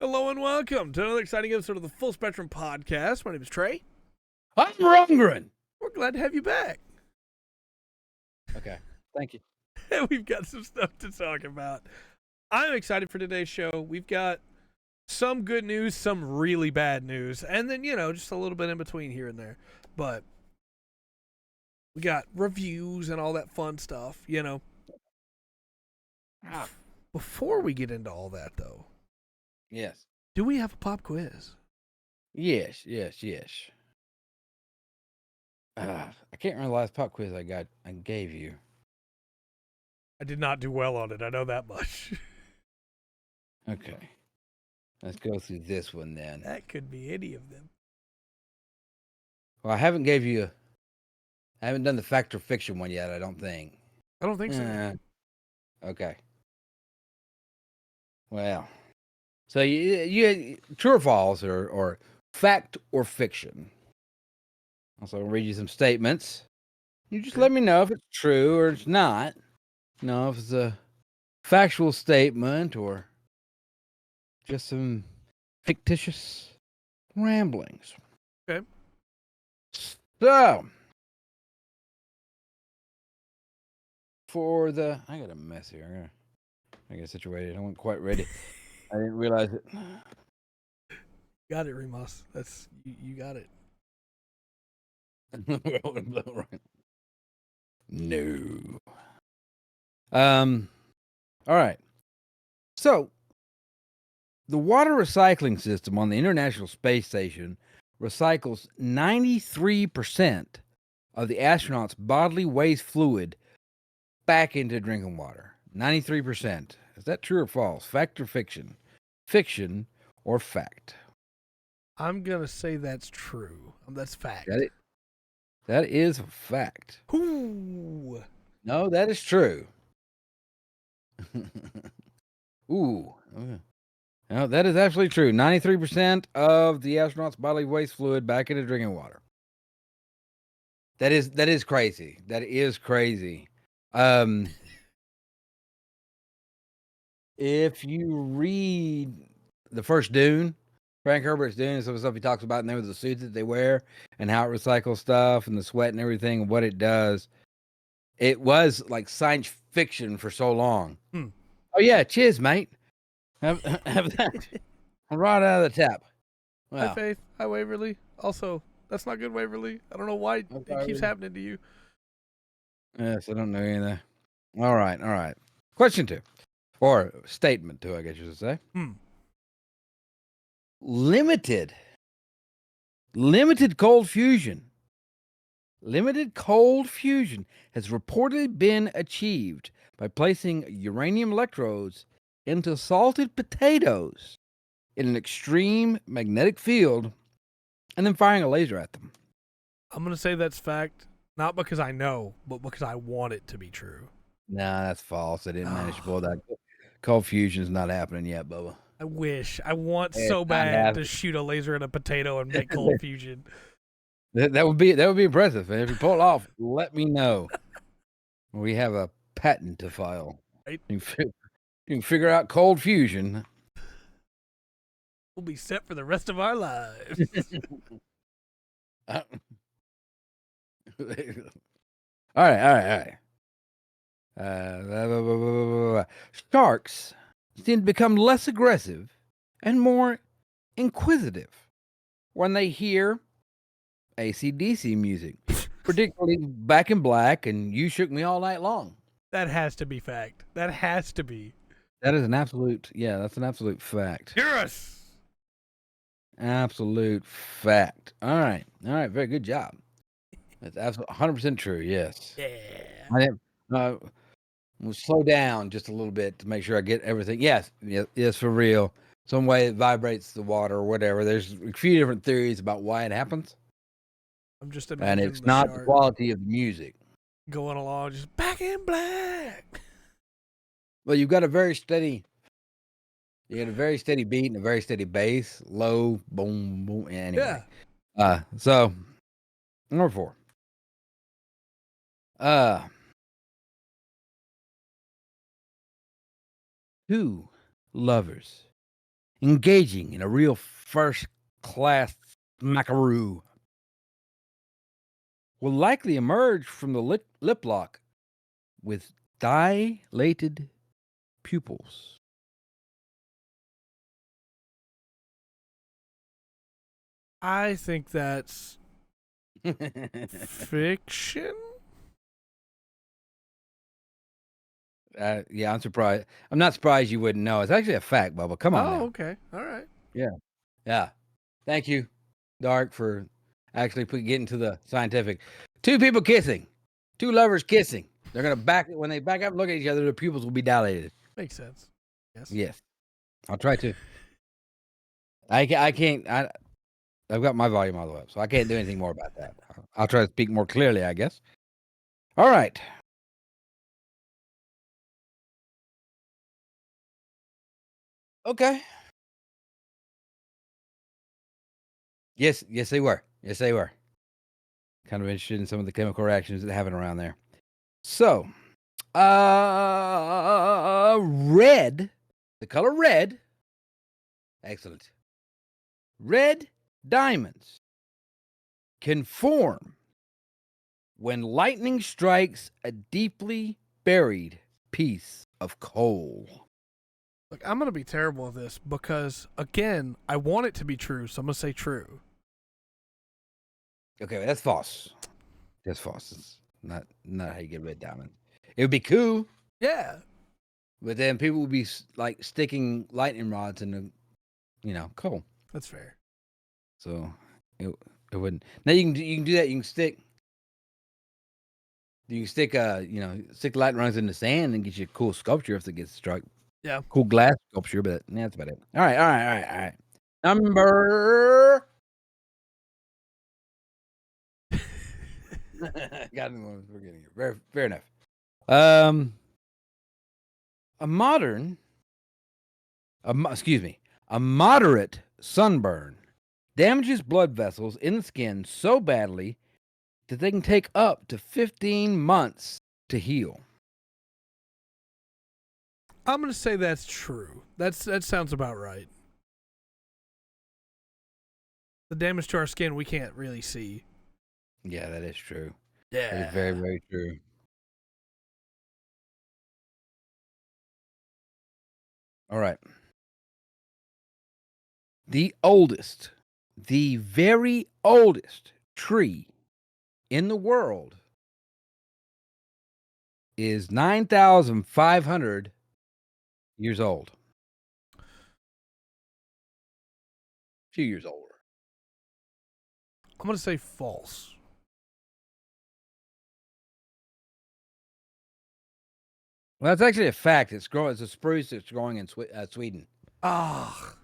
Hello and welcome to another exciting episode of the Full Spectrum Podcast. My name is Trey. I'm Rungren. We're glad to have you back. Okay, thank you. And we've got some stuff to talk about. I'm excited for today's show. We've got some good news, some really bad news, and then, just a little bit in between here and there. But we got reviews and all that fun stuff, Before we get into all that, though, Yes. do we have a pop quiz? Yes. I can't remember the last pop quiz I gave you. I did not do well on it. I know that much. Okay. Let's go through this one then. That could be any of them. Well, I haven't done the fact or fiction one yet, I don't think. I don't think so. Okay. Well, so you true or false or fact or fiction. Also, I'll read you some statements. You just let me know if it's true or it's not. If it's a factual statement or just some fictitious ramblings. Okay. So, I got a mess here. I got situated. I wasn't quite ready. I didn't realize it. Got it, Remus. You got it. No. All right. So, the water recycling system on the International Space Station recycles 93% of the astronauts' bodily waste fluid back into drinking water. 93%. Is that true or false? Fact or fiction? Fiction or fact? I'm going to say that's true. That's fact. That is a fact. Ooh. No, that is true. Ooh. No, that is absolutely true. 93% of the astronauts' bodily waste fluid back into drinking water. That is crazy. That is crazy. If you read the first Dune, Frank Herbert's Dune, and some stuff he talks about, and there was the suits that they wear and how it recycles stuff and the sweat and everything and what it does. It was like science fiction for so long. Oh yeah, cheers, mate. Have that right out of the tap. Wow. Hi, Faith. Hi, Waverly. Also, that's not good, Waverly. I don't know why it keeps happening to you. Yes, I don't know either. All right. Question 2. Or statement 2, I guess you should say. Limited cold fusion. Limited cold fusion has reportedly been achieved by placing uranium electrodes into salted potatoes in an extreme magnetic field and then firing a laser at them. I'm going to say that's fact, not because I know, but because I want it to be true. Nah, that's false. I didn't manage to pull that. Cold fusion's not happening yet, Bubba. I wish. I want so bad to shoot a laser at a potato and make cold fusion. That would be impressive. And if you pull it off, let me know. We have a patent to file. Right? You can figure out cold fusion. We'll be set for the rest of our lives. All right. Sharks seem to become less aggressive and more inquisitive when they hear AC/DC music, particularly Back in Black and You Shook Me All Night Long. That has to be fact. That has to be. That is an absolute, that's an absolute fact. Yes! Absolute fact. All right, very good job. That's absolutely 100% true, yes. Yeah. We'll slow down just a little bit to make sure I get everything. Yes, for real. Some way it vibrates the water or whatever. There's a few different theories about why it happens. I'm just imagining and it's not the quality of the music. Going along, just Back in Black. Well, you've got a very steady beat and a very steady bass, low, boom, boom. Anyway. Yeah. So number 4. Two lovers engaging in a real first-class smackaroo, will likely emerge from the lip lock with dilated pupils. I think that's fiction. Yeah, I'm surprised. I'm not surprised you wouldn't know. It's actually a fact, Bubba. Come on Oh, now. okay. All right. Yeah. Thank you, Dark, for actually getting to the scientific. Two people kissing, two lovers kissing. They're gonna when they back up and look at each other, their pupils will be dilated. Makes sense. Yes. Yes, I'll try to. I can't. I've got my volume all the way up, so I can't do anything more about that. I'll try to speak more clearly, I guess. All right. Okay. Yes, they were. Yes, they were. Kind of interested in some of the chemical reactions that happen around there. So, red, the color red. Excellent. Red diamonds can form when lightning strikes a deeply buried piece of coal. Look, I'm gonna be terrible at this because again, I want it to be true, so I'm gonna say true. Okay, that's false. That's false. It's not how you get red diamond. It would be cool, Yeah. but then people would be like sticking lightning rods in the, coal. That's fair. So it wouldn't. Now you can do that. You can stick stick lightning rods in the sand and get you a cool sculpture if it gets struck. Yeah. Cool glass sculpture, but that's about it. All right. Number. Got another one. We're getting it. Fair enough. A moderate sunburn damages blood vessels in the skin so badly that they can take up to 15 months to heal. I'm gonna say that's true. That sounds about right. The damage to our skin we can't really see. Yeah, that is true. Yeah. That is very, very true. All right. The very oldest tree in the world is 9,500 years old. A few years older. I'm gonna say false. Well, that's actually a fact. It's a spruce that's growing in Sweden. Ah.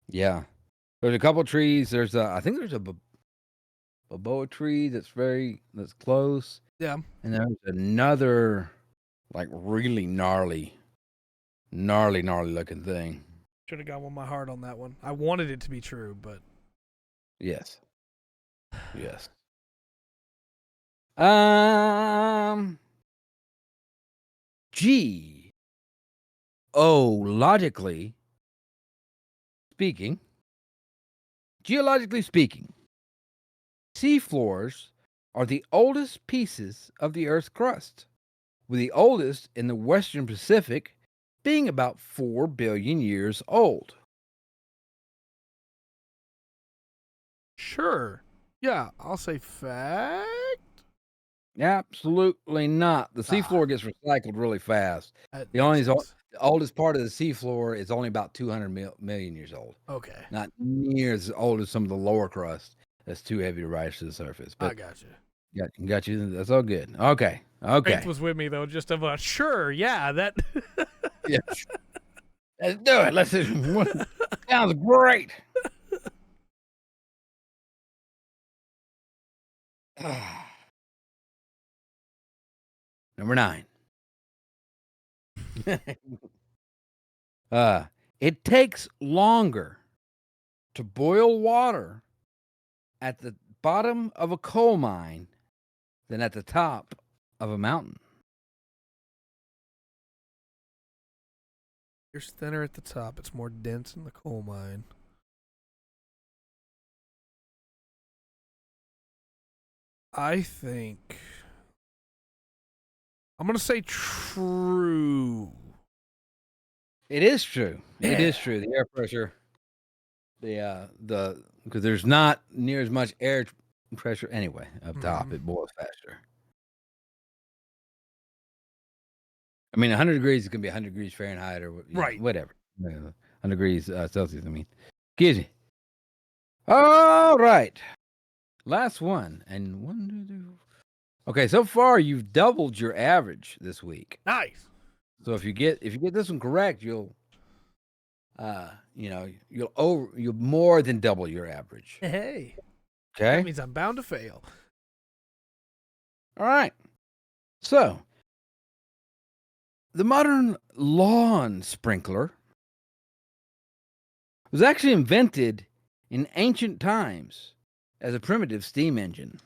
Yeah. There's a couple trees. I think there's a baboa tree that's close. Yeah. And there's another, like, really gnarly looking thing. Should have gone with my heart on that one. I wanted it to be true, but Yes. Geologically speaking, seafloors are the oldest pieces of the Earth's crust, with the oldest in the Western Pacific being about 4 billion years old. sure. Yeah, I'll say fact. Absolutely not. The seafloor gets recycled really fast. That The makes sense. oldest part of the seafloor is only about 200 million years old. Okay. Not near as old as some of the lower crust that's too heavy to rise to the surface. But I got you. got you. That's all good. Okay. Faith was with me though, just of a sure, yeah, that Yes. Let's do it. Sounds great. Number 9. It takes longer to boil water at the bottom of a coal mine than at the top of a mountain. It's thinner at the top. It's more dense in the coal mine. I think I'm gonna say true. It is true. It is Yeah. true. The air pressure, the because there's not near as much air pressure anyway up top. Mhm. It boils faster. I mean, 100 degrees is gonna be 100 degrees Fahrenheit or Right. whatever. 100 degrees Celsius. I mean, excuse me. All right, last one and 1, 2, 3. Okay, so far you've doubled your average this week. Nice. So if you get this one correct, you'll you'll more than double your average. Hey. Okay. That means I'm bound to fail. All right. So the modern lawn sprinkler was actually invented in ancient times as a primitive steam engine.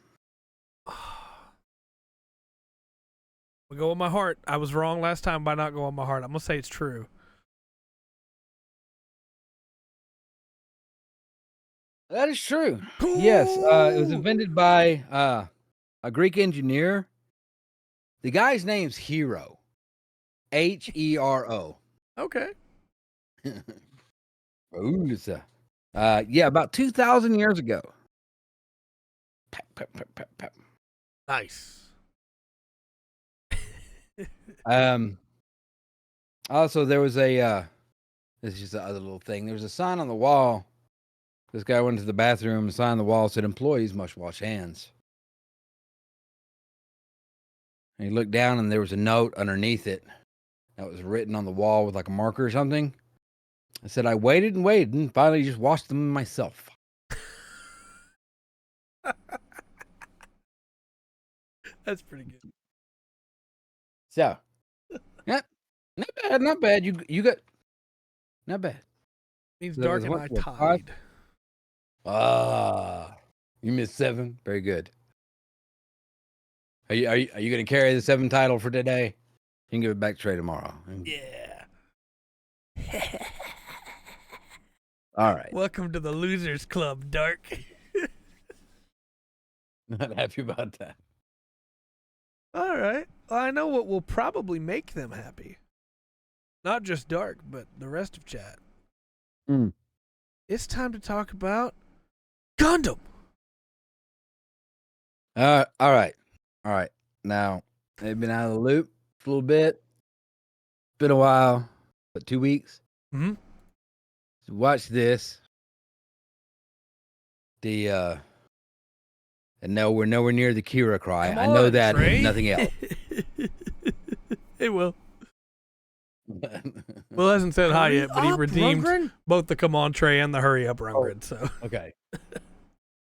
We go with my heart. I was wrong last time by not going with my heart. I'm gonna say it's true. That is true. Yes, it was invented by a Greek engineer. The guy's name's Hero. Hero. Okay. Yeah, about 2,000 years ago. Pap, pap, pap, pap, pap. Nice. Also, there was a this is just the other little thing. There was a sign on the wall. This guy went to the bathroom. A sign on the wall said, "Employees must wash hands." And he looked down, and there was a note underneath it that was written on the wall with like a marker or something. I said, "I waited and waited, and finally just washed them myself." That's pretty good. So, yeah, not bad, not bad. You got not bad. Means So that Dark was and what, I what, 5? tied. You missed 7. Very good. Are you going to carry the 7 title for today? You can give it back to Trey tomorrow. Yeah. All right. Welcome to the Losers Club, Dark. Not happy about that. All right. Well, I know what will probably make them happy. Not just Dark, but the rest of chat. Mm. It's time to talk about Gundam. All right. All right. Now, they've been out of the loop for a little bit. Been a while, but 2 weeks. Mm-hmm. So watch this. And no, we're nowhere near the Kira cry. Come I know on, that, Trey. if nothing else. Hey, Will. Will hasn't said hi yet, but he redeemed both the Come On Trey and the Hurry Up Rungren. So Okay.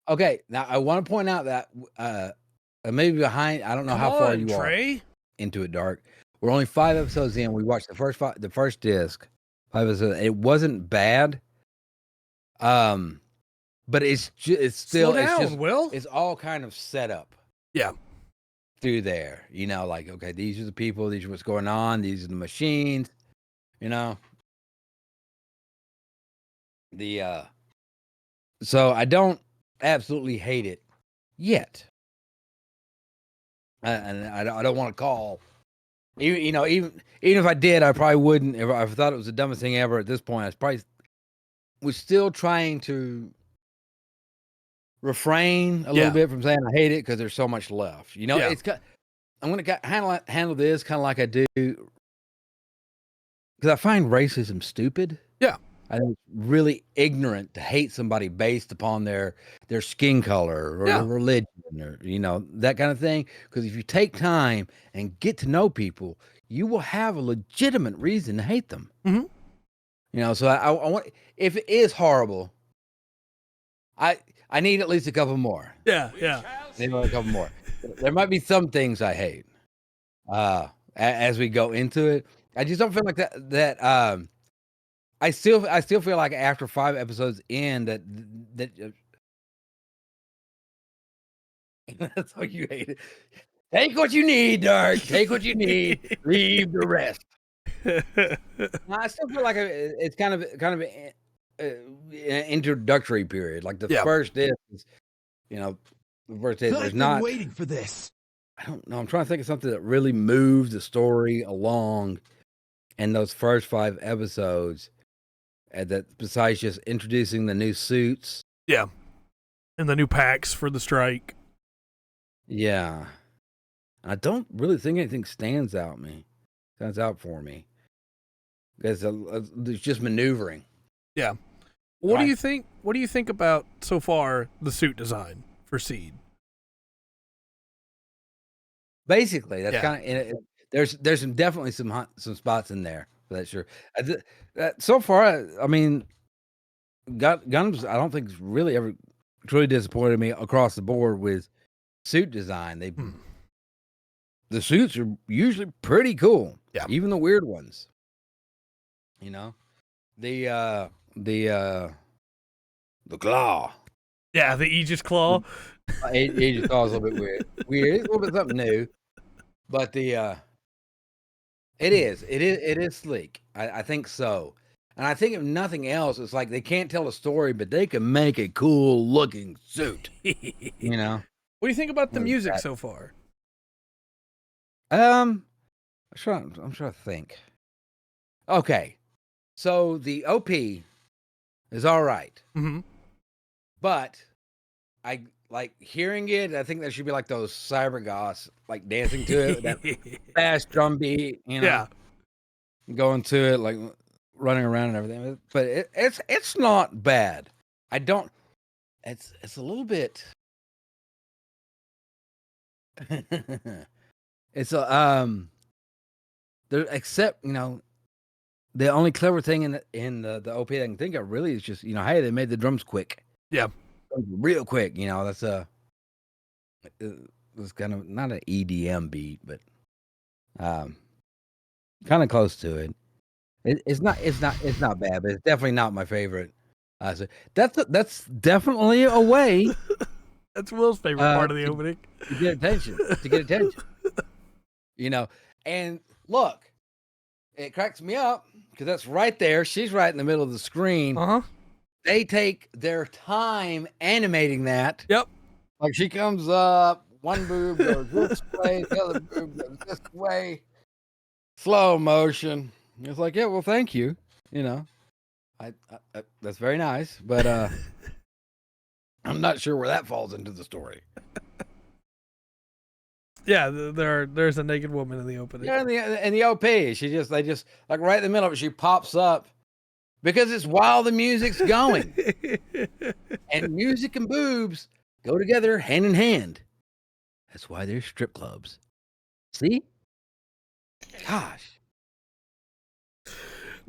Okay. Now I want to point out that maybe behind. I don't know how far you Trey. are into it, Dark. We're only 5 episodes in. We watched the first disc. 5 episodes. It wasn't bad. But it's still Slow down, it's just Will. it's all kind of set up. Yeah. Through there, like, okay, these are the people, these are what's going on, these are the machines, so I don't absolutely hate it yet, and I don't want to call, even if I did, I probably wouldn't. If I thought it was the dumbest thing ever at this point, I probably was still trying to refrain a little bit from saying I hate it because there's so much left. It's I'm going to handle this kind of like I do because I find racism stupid. Yeah. I think it's really ignorant to hate somebody based upon their skin color or their religion or, that kind of thing. Because if you take time and get to know people, you will have a legitimate reason to hate them. Mm-hmm. So I want, if it is horrible, I need at least a couple more. Yeah. Maybe a couple more. There might be some things I hate as we go into it. I just don't feel like that I still feel like after 5 episodes in that that's how you hate it. Take what you need, Dark. Take what you need. Leave the rest. No, I still feel like it's kind of an introductory period. Like the Yeah. first is, you know, the first is there's I've been not. waiting for this. I don't know. I'm trying to think of something that really moved the story along in those first 5 episodes. That besides just introducing the new suits. Yeah. And the new packs for the strike. Yeah. I don't really think anything stands out for me. Because there's just maneuvering. Yeah. What do Right. you think? What do you think about so far the suit design for Seed? Basically, that's Yeah. kind of there's definitely some spots in there for that sure. So far, I mean, Gundams, I don't think it's really ever truly disappointed me across the board with suit design. The suits are usually pretty cool. Yeah. Even the weird ones. You know? The claw. Yeah, the Aegis Claw. Aegis claw is a little bit weird. It's a little bit something new. But it is sleek. I think so. And I think if nothing else, it's like they can't tell a story, but they can make a cool looking suit. You know? What do you think about the What is music that? so far? I'm trying to think. Okay. So the OP is all right. Mm-hmm. But I like hearing it. I think there should be like those cybergoths like dancing to it, that fast drum beat, you know, Yeah. going to it, like running around and everything. But it's not bad. I don't. It's a little bit. It's a there except the only clever thing in the OP I can think of really is just hey, they made the drums quick. Yeah. Real quick. That's it's kind of not an EDM beat, but kind of close to it. It's not bad, but it's definitely not my favorite. So that's definitely a way That's Will's favorite part of the opening. to get attention. And look, it cracks me up because that's right there. She's right in the middle of the screen. Uh-huh. They take their time animating that. Yep. Like she comes up, one boob goes this way, the other boob goes this way. Slow motion. It's like, yeah, well, thank you. I that's very nice, but I'm not sure where that falls into the story. Yeah, there's a naked woman in the opening. Yeah, in the OP, they just like right in the middle of it, she pops up because it's while the music's going, and music and boobs go together hand in hand. That's why there's strip clubs. See? Gosh.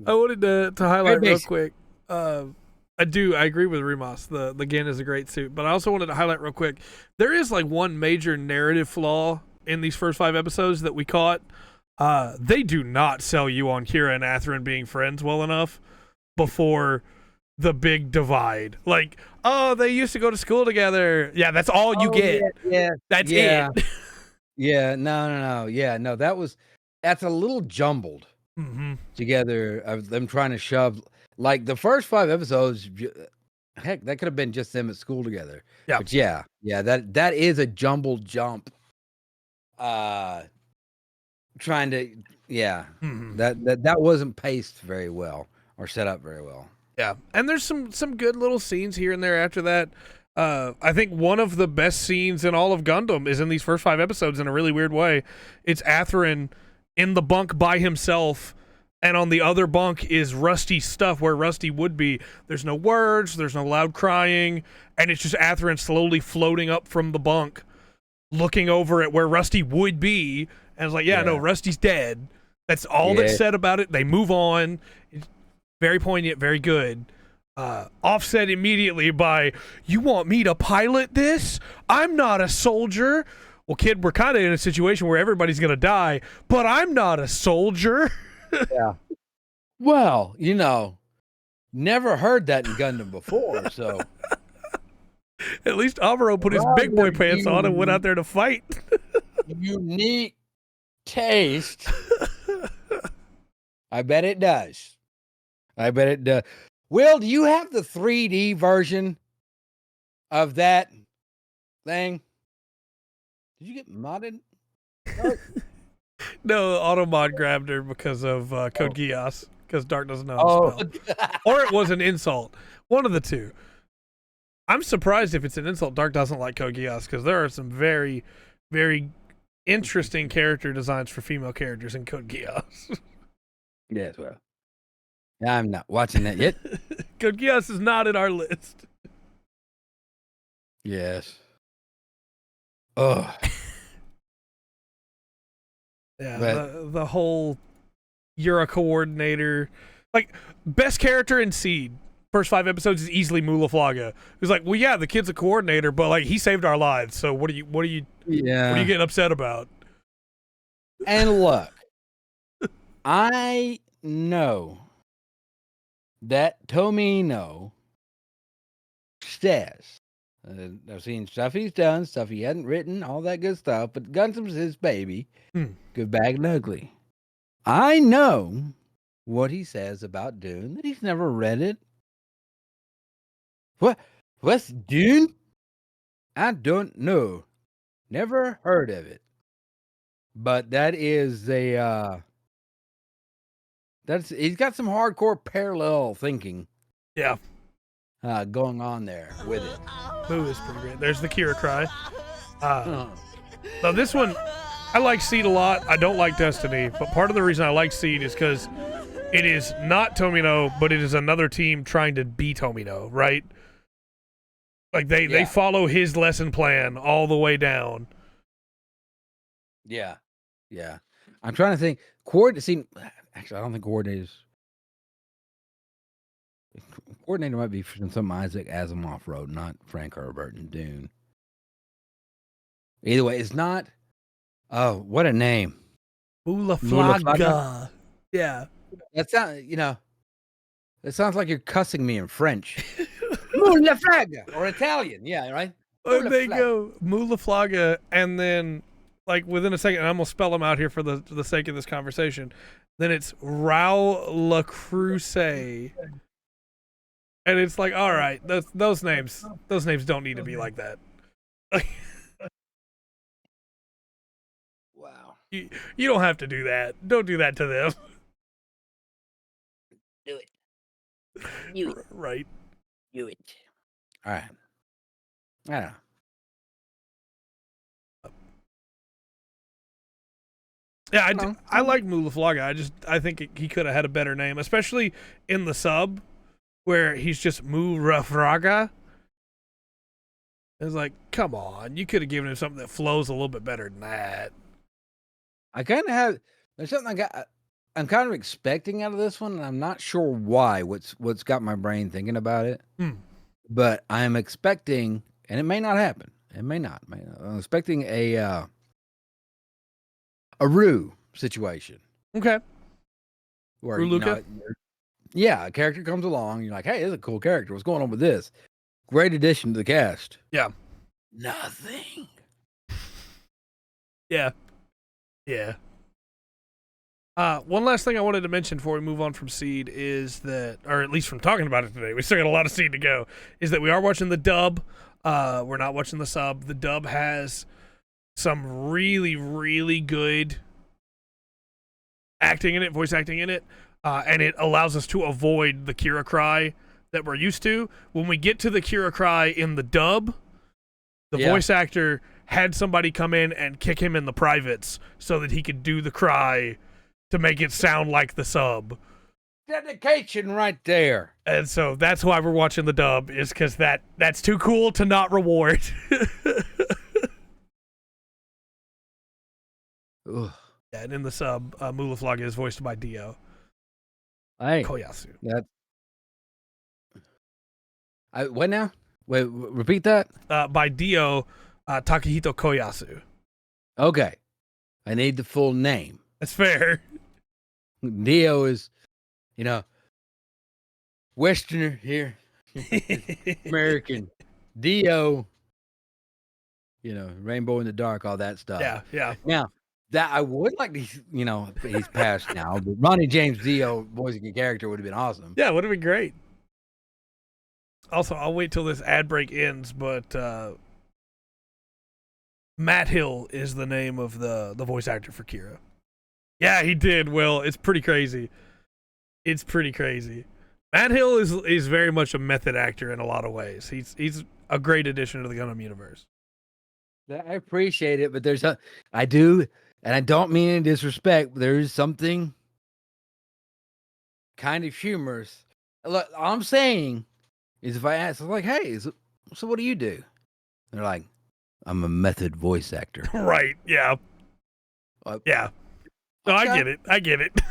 I wanted to highlight real basic. quick. I agree with Remus. The Gin is a great suit, but I also wanted to highlight real quick. There is like one major narrative flaw in these first 5 episodes that we caught. They do not sell you on Kira and Athrun being friends well enough before the big divide. Like, oh, they used to go to school together. Yeah, that's all you get. Yeah. That's Yeah. it. Yeah, no. Yeah, no, that's a little jumbled together of them trying to shove like the first 5 episodes. Heck, that could have been just them at school together. Yeah. But yeah, that is a jumbled jump. Trying to that wasn't paced very well or set up very well. Yeah, and there's some good little scenes here and there after that. I think one of the best scenes in all of Gundam is in these first 5 episodes in a really weird way. It's Athrun in the bunk by himself, and on the other bunk is Rusty's stuff where Rusty would be. There's no words, there's no loud crying, and it's just Athrun slowly floating up from the bunk, looking over at where Rusty would be, and it's like, no, Rusty's dead. That's all that's said about it. They move on. It's very poignant, very good. Offset immediately by, you want me to pilot this? I'm not a soldier. Well, kid, we're kind of in a situation where everybody's going to die, but I'm not a soldier. Yeah. Well, never heard that in Gundam before, so. At least Amuro put his big boy pants on and went out there to fight. Unique taste. I bet it does. I bet it does. Will, do you have the 3D version of that thing? Did you get modded? No, Automod grabbed her because of Code Oh. Geass, because Dark doesn't know how to spell. Or it was an insult. One of the two. I'm surprised if it's an insult. Dark doesn't like Code Geass, because there are some very, very interesting character designs for female characters in Code Geass. Yes, well. I'm not watching that yet. Code Geass is not in our list. Yes. Oh. Yeah, But- the whole you're a coordinator. Like, best character in Seed. First 5 episodes is easily Mulaflaga. He's like, well, yeah, the kid's a coordinator, but like he saved our lives. So what are you getting upset about? And look, I know that Tomino says, I've seen stuff he's done, stuff he hadn't written, all that good stuff, but Gundam's his baby. Good, bad, and ugly. I know what he says about Dune, that he's never read it. What's Dune? I don't know. Never heard of it. But that is a he's got some hardcore parallel thinking. Yeah. Going on there with it. Moo is pretty great. There's the Kira cry. Now this one, I like Seed a lot. I don't like Destiny, but part of the reason I like Seed is because it is not Tomino, but it is another team trying to be Tomino, right? Like they follow his lesson plan all the way down. Yeah. Yeah. I'm trying to think. Actually, I don't think Coordinator might be from some Isaac Asimov wrote, not Frank Herbert and Dune. Either way, it's not. Oh, what a name. Mulaflaga. Yeah. That sounds like you're cussing me in French. Mulaflaga or Italian. Yeah, right? They go Mulaflaga, and then like within a second, and I'm gonna spell them out here for the sake of this conversation. Then it's Rao La Crusade. And it's like, all right, those names don't need to be like that. Wow. You don't have to do that. Don't do that to them. Do it. Right. Do it. All right. I don't know. Yeah, I like Mulaflaga. I think he could have had a better name, especially in the sub, where he's just Mulaflaga. It's like, come on, you could have given him something that flows a little bit better than that. I kind of have. There's something I'm kind of expecting out of this one, and I'm not sure why. What's got my brain thinking about it? But I'm expecting, and it may not happen. It may not. I'm expecting a Rue situation. Okay. Where Ruluka? a character comes along, you're like, hey, this is a cool character. What's going on with this? Great addition to the cast. Yeah. Nothing. Yeah. Yeah. One last thing I wanted to mention before we move on from Seed is that, or at least from talking about it today, we still got a lot of Seed to go, is that we are watching the dub. We're not watching the sub. The dub has some really, really good acting in it, voice acting in it, and it allows us to avoid the Kira cry that we're used to. When we get to the Kira cry in the dub, the voice actor had somebody come in and kick him in the privates so that he could do the cry to make it sound like the sub. Dedication right there. And so that's why we're watching the dub, is because that's too cool to not reward. Ugh. Yeah, and in the sub, Mulaflaga is voiced by Dio Koyasu. What now? Wait, repeat that? By Dio Takahito Koyasu. Okay. I need the full name. That's fair. Dio is, Westerner here. American. Dio, Rainbow in the Dark, all that stuff. Yeah. Now, That I would like to, he's passed now, but Ronnie James Dio voicing a character would have been awesome. Yeah, it would have been great. Also, I'll wait till this ad break ends, but Matt Hill is the name of the voice actor for Kira. Yeah, he did. Will, it's pretty crazy. It's pretty crazy. Matt Hill is very much a method actor in a lot of ways. He's a great addition to the Gundam universe. I appreciate it, but I do, and I don't mean any disrespect, but there is something kind of humorous. Look, all I'm saying is if I ask, I'm like, hey, so what do you do? They're like, I'm a method voice actor. Right, yeah. Yeah. No, okay. I get it.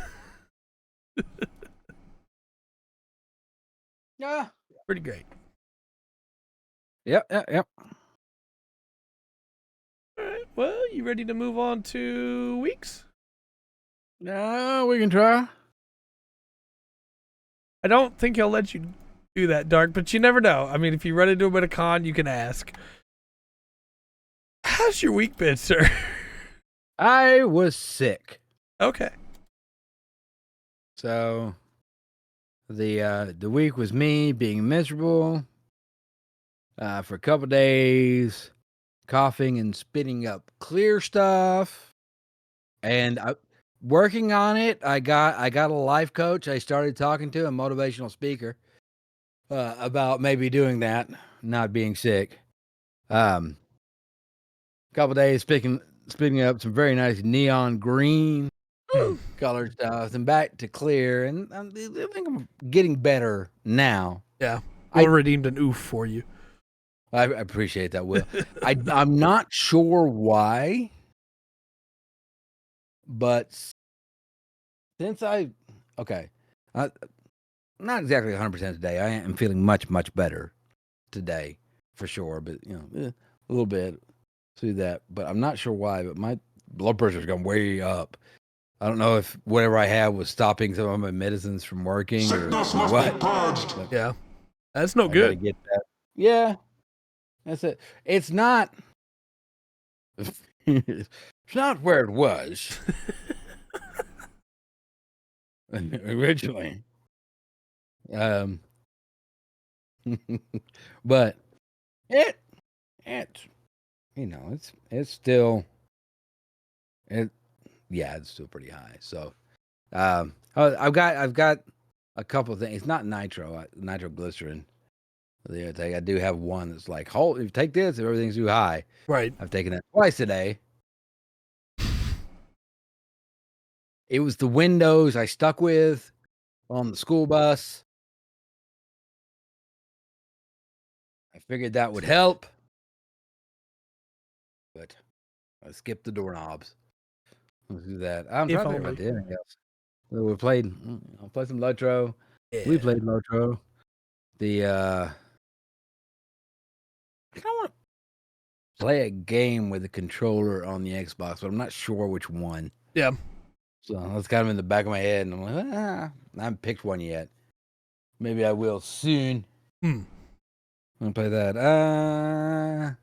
Yeah. Pretty great. Yep. All right, well, you ready to move on to weeks? No, we can try. I don't think he'll let you do that, Dark, but you never know. I mean, if you run into him at a con, you can ask. How's your week been, sir? I was sick. Okay. So the week was me being miserable for a couple days, coughing and spitting up clear stuff, and working on it. I got a life coach. I started talking to a motivational speaker about maybe doing that, not being sick. Couple days spitting up some very nice neon green colored stuff, and back to clear, and I think I'm getting better now. Yeah, I redeemed an oof for you. I appreciate that, Will. I'm not sure why, but since not exactly 100% today. I am feeling much better today, for sure. But a little bit through that. But I'm not sure why. But my blood pressure's gone way up. I don't know if whatever I had was stopping some of my medicines from working or what. But yeah, that's no good. Get that. Yeah, that's it. It's not. It's not where it was originally. But it's it's still it's still pretty high. So I've got a couple of things. It's not nitroglycerin. The other thing, I do have one that's like, if you take this, if everything's too high. Right. I've taken that twice today. It was the windows I stuck with on the school bus. I figured that would help, but I skipped the doorknobs. Let's do that. I'm trying to think if I did anything else. So we played some Lotro. Yeah. We played Lotro. I don't want to play a game with a controller on the Xbox, but I'm not sure which one. Yeah. So that's kind of in the back of my head, and I'm like, I haven't picked one yet. Maybe I will soon. I'm gonna play that.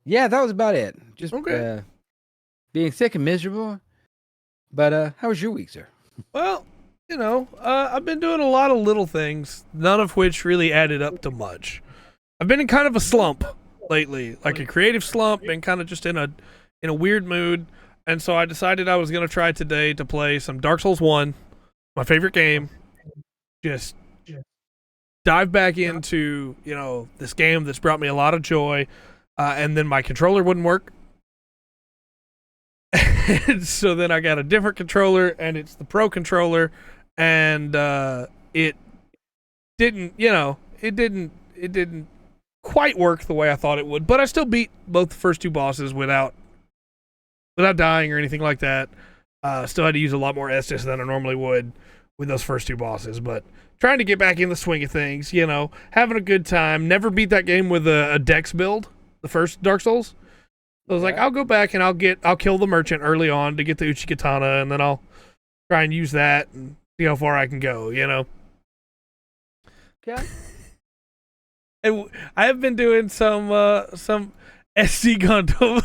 Yeah, that was about it. Just being sick and miserable. But how was your week, sir? Well, I've been doing a lot of little things, none of which really added up to much. I've been in kind of a slump lately, like a creative slump, been kind of just in a weird mood, and so I decided I was going to try today to play some Dark Souls 1, my favorite game. Just dive back into, this game that's brought me a lot of joy, and then my controller wouldn't work. And so then I got a different controller, and it's the Pro controller, and it didn't quite work the way I thought it would, but I still beat both the first two bosses without dying or anything like that. Still had to use a lot more Estus than I normally would with those first two bosses, but trying to get back in the swing of things, having a good time. Never beat that game with a Dex build, the first Dark Souls. I was like, I'll go back and I'll kill the merchant early on to get the Uchikatana, and then I'll try and use that and see how far I can go, Okay. And I have been doing some SC Gundam.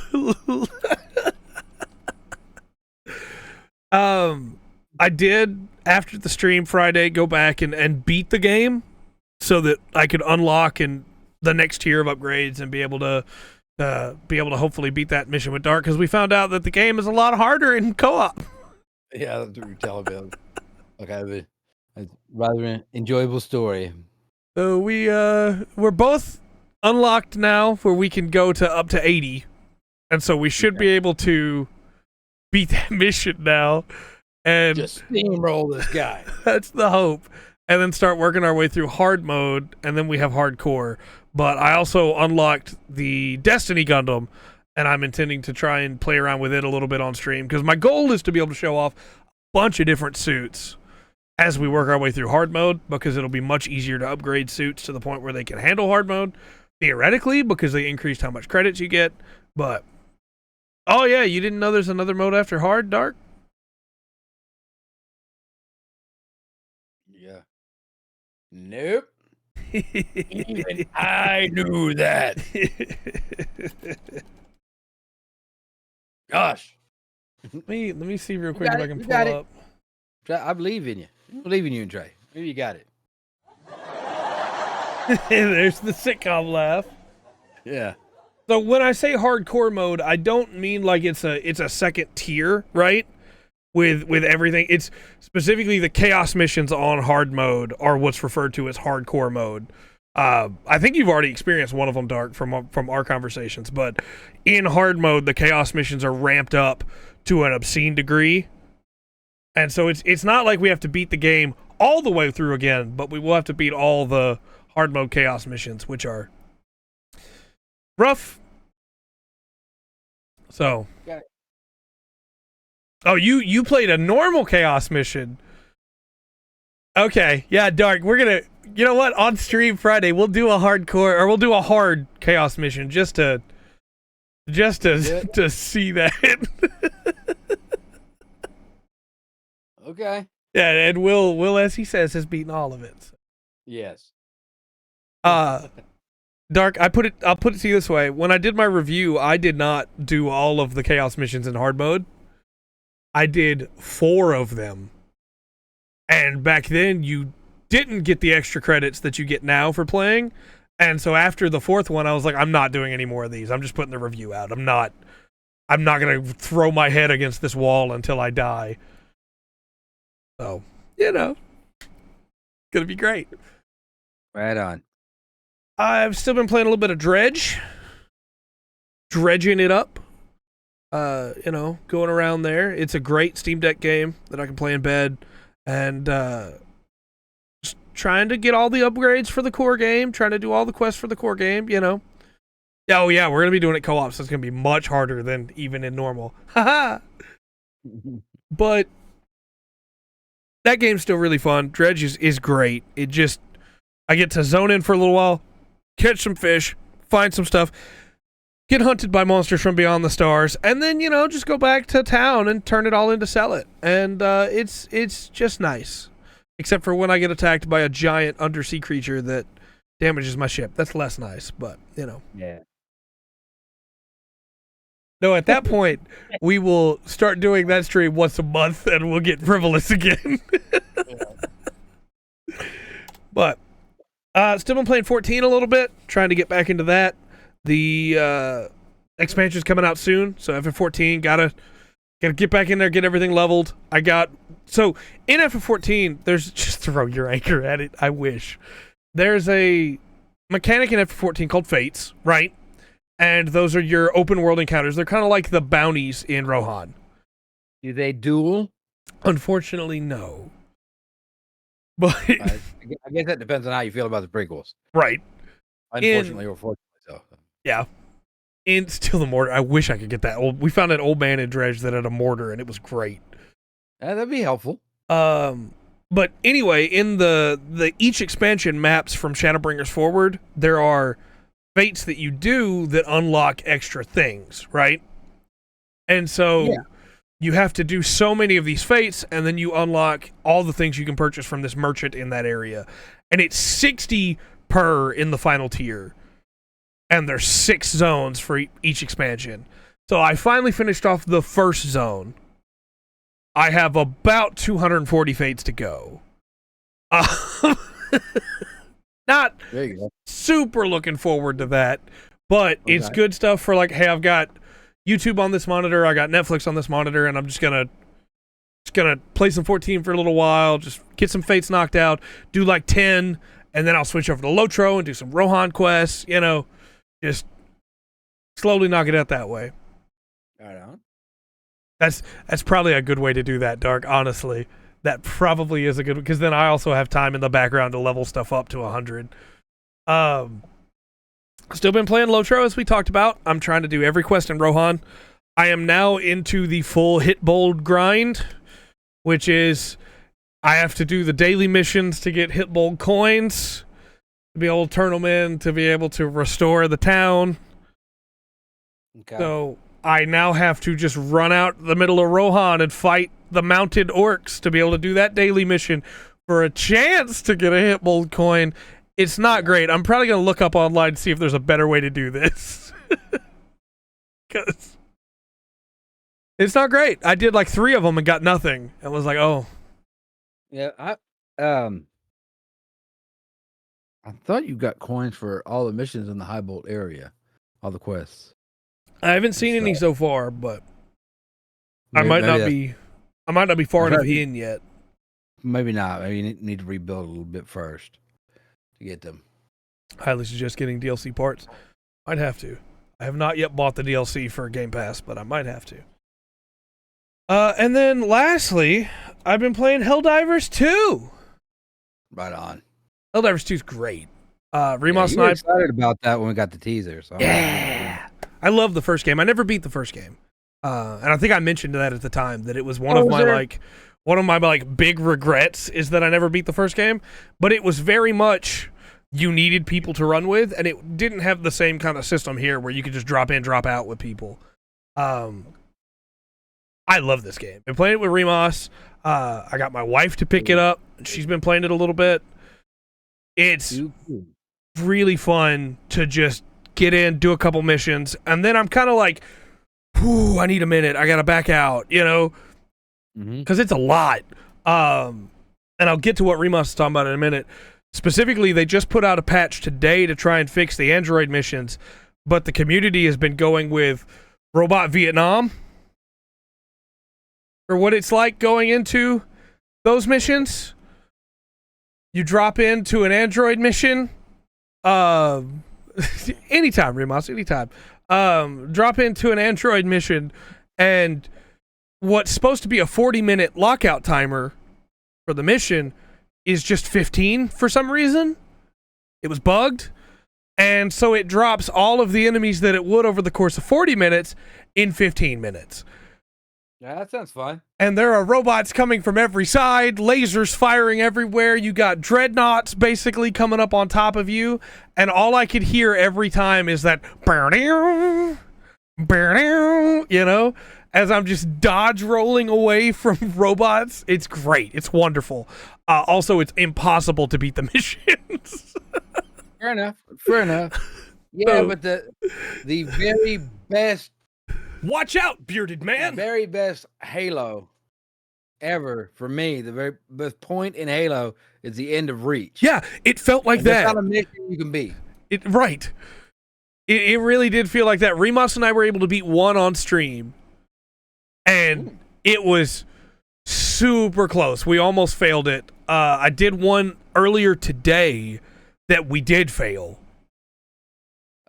I did after the stream Friday go back and beat the game so that I could unlock and the next tier of upgrades and be able to hopefully beat that mission with Dark, because we found out that the game is a lot harder in co-op. Yeah, that's what you're telling me. Okay, a rather enjoyable story. So we're both unlocked now where we can go to up to 80, and so we should be able to beat that mission now and just steamroll this guy. That's the hope. And then start working our way through hard mode, and then we have hardcore. But I also unlocked the Destiny Gundam, and I'm intending to try and play around with it a little bit on stream, because my goal is to be able to show off a bunch of different suits as we work our way through hard mode, because it'll be much easier to upgrade suits to the point where they can handle hard mode, theoretically, because they increased how much credits you get. But, oh yeah, you didn't know there's another mode after hard, Dark? Yeah. Nope. Even I knew that. Gosh. Let me see real quick if I can pull up. I believe in you. I believe in you, Trey. Maybe you got it. There's the sitcom laugh. Yeah. So when I say hardcore mode, I don't mean like it's a second tier, right? With everything. It's specifically the chaos missions on hard mode are what's referred to as hardcore mode. I think you've already experienced one of them, Dark, from our conversations, but in hard mode, the chaos missions are ramped up to an obscene degree. And so it's not like we have to beat the game all the way through again, but we will have to beat all the hard mode chaos missions, which are rough. So, oh, you played a normal chaos mission. Okay, yeah, Dark, we're gonna, you know what, on stream Friday, we'll do a hardcore, or we'll do a hard chaos mission just to see that. Okay. Yeah, and Will, as he says, has beaten all of it. So. Yes. Dark, I'll put it to you this way. When I did my review, I did not do all of the chaos missions in hard mode. I did 4 of them. And back then, you didn't get the extra credits that you get now for playing. And so after the 4th one, I was like, I'm not doing any more of these. I'm just putting the review out. I'm not going to throw my head against this wall until I die. So, you know, going to be great. Right on. I've still been playing a little bit of dredging it up. You know, going around there. It's a great Steam Deck game that I can play in bed, and just trying to get all the upgrades for the core game, trying to do all the quests for the core game, you know. Oh yeah, we're gonna be doing it co-op, so it's gonna be much harder than even in normal. Haha. But that game's still really fun. Dredge is great. It just, I get to zone in for a little while, catch some fish, find some stuff, get hunted by monsters from beyond the stars, and then, you know, just go back to town and turn it all into sell it. And it's just nice. Except for when I get attacked by a giant undersea creature that damages my ship. That's less nice, but, you know. Yeah. No, at that point, we will start doing that stream once a month, and we'll get frivolous again. But still been playing 14 a little bit, trying to get back into that. The expansion's coming out soon, so FF14 gotta get back in there, get everything leveled. So in FF14, there's, just throw your anchor at it. I wish there's a mechanic in FF14 called Fates, right? And those are your open world encounters. They're kind of like the bounties in Rohan. Do they duel? Unfortunately, no. But I guess that depends on how you feel about the prequels. Right. Unfortunately or fortunately, so. Yeah. And still the mortar. I wish I could get that. We found an old man in Dredge that had a mortar, and it was great. That'd be helpful. But anyway, in the each expansion maps from Shadowbringers forward, there are fates that you do that unlock extra things, right? And so you have to do so many of these fates, and then you unlock all the things you can purchase from this merchant in that area. And it's 60 per in the final tier. and there's 6 zones for each expansion. So I finally finished off the first zone. I have about 240 fates to go. Not There you go. super looking forward to that, but it's good stuff for like, hey, I've got YouTube on this monitor, I got Netflix on this monitor, and I'm just gonna play some 14 for a little while, just get some fates knocked out, do like 10, and then I'll switch over to Lotro and do some Rohan quests, just slowly knock it out that way. Right on. That's probably a good way to do that, Dark, honestly. That probably is a good, because then I also have time in the background to level stuff up to 100. Still been playing Lotro, as we talked about. I'm trying to do every quest in Rohan. I am now into the full hit bold grind, which is I have to do the daily missions to get hit bold coins, to be able to turn them in, to be able to restore the town. Okay. So I now have to just run out the middle of Rohan and fight the mounted orcs to be able to do that daily mission for a chance to get a hit bold coin. It's not great. I'm probably going to look up online to see if there's a better way to do this. Because it's not great. I did like 3 of them and got nothing. And was like, oh. Yeah, I thought you got coins for all the missions in the High Bolt area, all the quests. I haven't seen any so far, but I might not be far enough in yet. Maybe not. Maybe you need to rebuild a little bit first to get them. Highly suggest getting DLC parts. Might have to. I have not yet bought the DLC for Game Pass, but I might have to. And then lastly, I've been playing Helldivers 2. Right on. Helldivers 2 is great. Remos you were excited about that when we got the teaser. So yeah. I love the first game. I never beat the first game. And I think I mentioned that at the time, that it was one of my big regrets is that I never beat the first game, but it was very much you needed people to run with, and it didn't have the same kind of system here where you could just drop in, drop out with people. I love this game. Been playing it with Remos. I got my wife to pick it up. She's been playing it a little bit. It's really fun to just get in, do a couple missions, and then I'm kind of like, whew, I need a minute. I got to back out, because it's a lot. And I'll get to what Remos is talking about in a minute. Specifically, they just put out a patch today to try and fix the Android missions, but the community has been going with Robot Vietnam for what it's like going into those missions. You drop into an Android mission. Anytime, Remos, anytime. Drop into an Android mission, and what's supposed to be a 40-minute lockout timer for the mission is just 15 for some reason. It was bugged, and so it drops all of the enemies that it would over the course of 40 minutes in 15 minutes. Yeah, that sounds fun. And there are robots coming from every side, lasers firing everywhere. You got dreadnoughts basically coming up on top of you, and all I could hear every time is that, as I'm just dodge rolling away from robots. It's great. It's wonderful. Also, it's impossible to beat the missions. Fair enough. Yeah, So- but the very best, Watch out, bearded man. very best Halo ever for me, the very best point in Halo is the end of Reach. Yeah, it felt like And that's that. not a mission you can beat. Right. It really did feel like that. Remos and I were able to beat one on stream, and it was super close. We almost failed it. I did one earlier today that we did fail,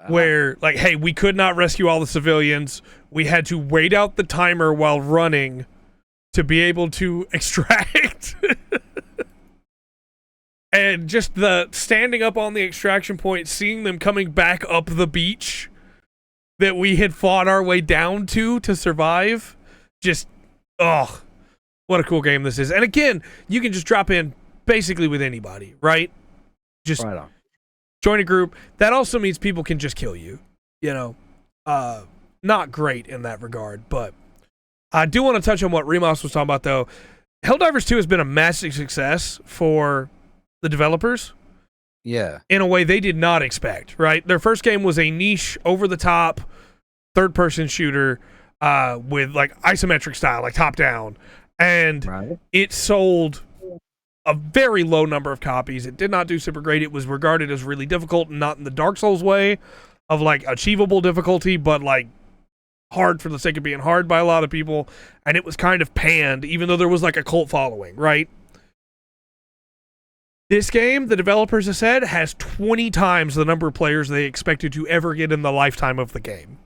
where, like, hey, we could not rescue all the civilians. We had to wait out the timer while running to be able to extract. And just the standing up on the extraction point, seeing them coming back up the beach that we had fought our way down to survive. Just, oh, what a cool game this is. And again, you can just drop in basically with anybody, right? Just Right on. join a group. That also means people can just kill you, Not great in that regard, but I do want to touch on what Remos was talking about, though. Helldivers 2 has been a massive success for the developers. Yeah. in a way they did not expect, right? Their first game was a niche, over-the-top, third-person shooter with, like, isometric style, like top-down. And Right. it sold a very low number of copies. It did not do super great. It was regarded as really difficult, not in the Dark Souls way of, like, achievable difficulty, but, like, hard for the sake of being hard by a lot of people. And it was kind of panned, even though there was, like, a cult following, right? This game, the developers have said, has 20 times the number of players they expected to ever get in the lifetime of the game.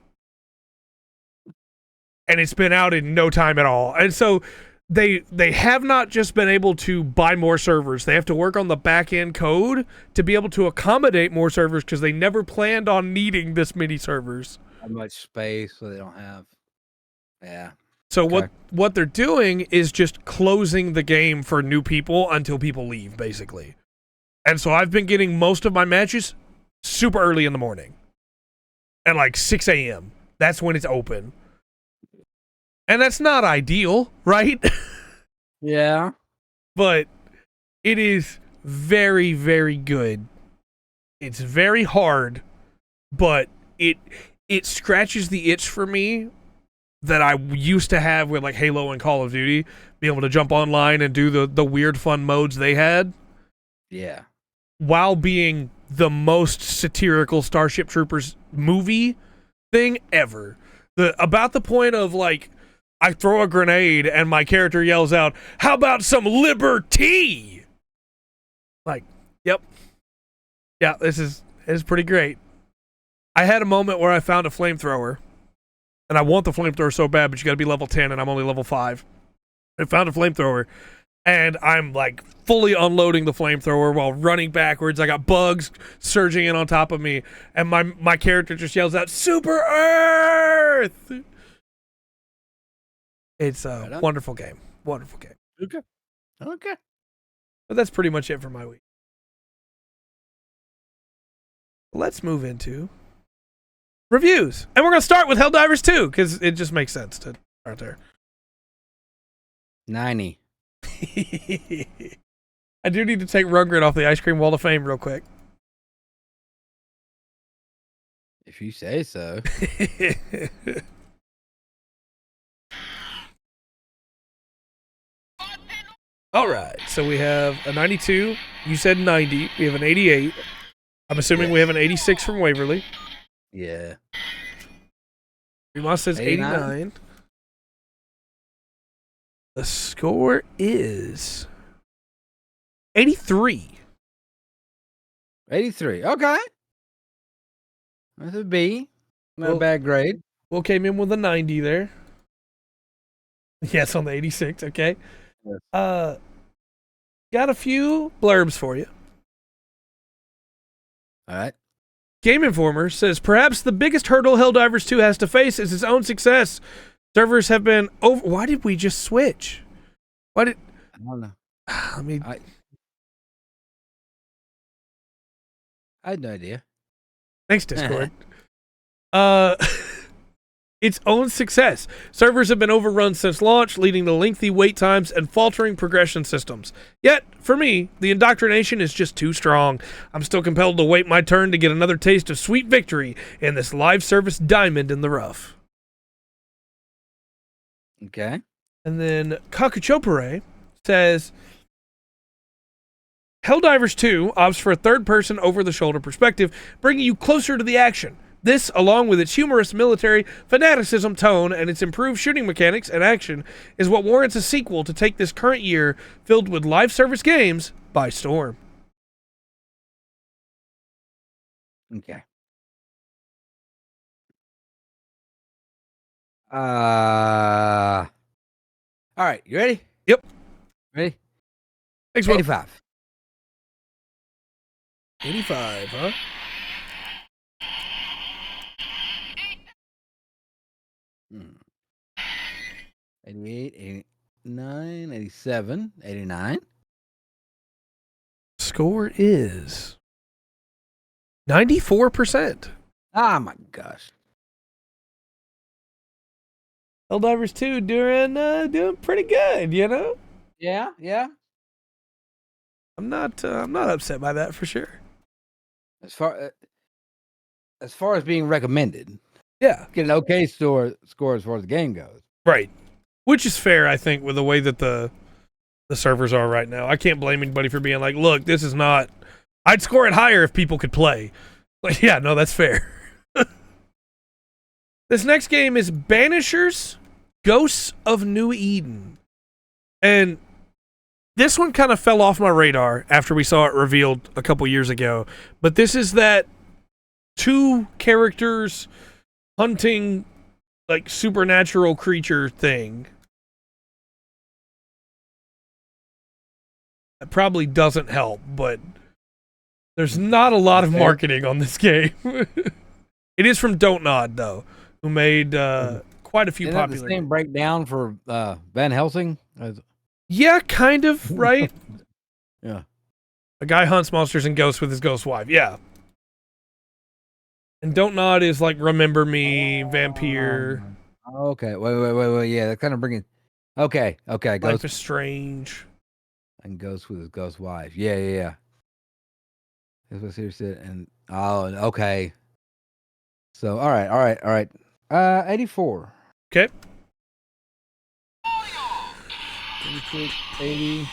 And it's been out in no time at all. And so they have not just been able to buy more servers. They have to work on the back-end code to be able to accommodate more servers because they never planned on needing this many servers. How much space so they don't have. Yeah. So Okay. what they're doing is just closing the game for new people until people leave, basically. And so I've been getting most of my matches super early in the morning. At like 6 a.m. That's when it's open. And that's not ideal, right? Yeah. But it is very, very good. It's very hard, but it scratches the itch for me that I used to have with like Halo and Call of Duty, be able to jump online and do the weird fun modes they had. Yeah. While being the most satirical Starship Troopers movie thing ever. About the point of, like, I throw a grenade and my character yells out, "How about some liberty?" Like, yep. Yeah, this is pretty great. I had a moment where I found a flamethrower, and I want the flamethrower so bad, but you gotta be level 10, and I'm only level 5. I found a flamethrower, and I'm, like, fully unloading the flamethrower while running backwards. I got bugs surging in on top of me, and my character just yells out, "Super Earth!" It's a wonderful game. Wonderful game. Okay. Okay. But that's pretty much it for my week. Let's move into reviews. And we're going to start with Helldivers 2, because it just makes sense to start there. 90. I do need to take Rundgren off the Ice Cream Wall of Fame real quick. If you say so. All right, so we have a 92. You said 90. We have an 88. I'm assuming we have an 86 from Waverly. Yeah. Remas says 89. The score is 83. 83. Okay. That's a B. Not a bad grade. Will came in with a 90 there. Yes, on the 86. Okay. Yes. Got a few blurbs for you. All right. Game Informer says perhaps the biggest hurdle Helldivers 2 has to face is its own success. Servers have been over. Why did we just switch? Why did? I don't know. I mean, I had no idea. thanks, Discord. Its own success. Servers have been overrun since launch, leading to lengthy wait times and faltering progression systems. Yet, for me, the indoctrination is just too strong. I'm still compelled to wait my turn to get another taste of sweet victory in this live service diamond in the rough. Okay. And then Kakuchopure says, Helldivers 2 opts for a third-person over-the-shoulder perspective, bringing you closer to the action. This, along with its humorous military fanaticism tone and its improved shooting mechanics and action, is what warrants a sequel to take this current year, filled with live service games, by storm. Okay. All right. You ready? Yep. Ready? Thanks, Will. 85. 85, huh? Hmm. 88, 89, 87, 89. Score is 94%. Oh my gosh. Helldivers 2 doing pretty good, you know? Yeah, yeah. I'm not upset by that for sure. As far as being recommended, Yeah, get an okay score as far as the game goes. right. Which is fair, I think, with the way that the servers are right now. I can't blame anybody for being like, look, this is not. I'd score it higher if people could play. Like, yeah, no, that's fair. This next game is Banishers Ghosts of New Eden. And this one kind of fell off my radar after we saw it revealed a couple years ago. But this is that two characters hunting like supernatural creature thing. That probably doesn't help, but there's not a lot of marketing on this game. It is from Don't Nod, though, who made quite a few Isn't popular that the same breakdown for Van Helsing? Yeah, kind of, right? Yeah. A guy hunts monsters and ghosts with his ghost wife. Yeah. And Don't Nod is like Remember Me, Vampire. Okay. Wait. Yeah, they're kind of bringing. Okay. Life is Strange. And Ghost with his ghost wife. Yeah. That's what Siri said. And okay. So all right. 84. Okay. 80.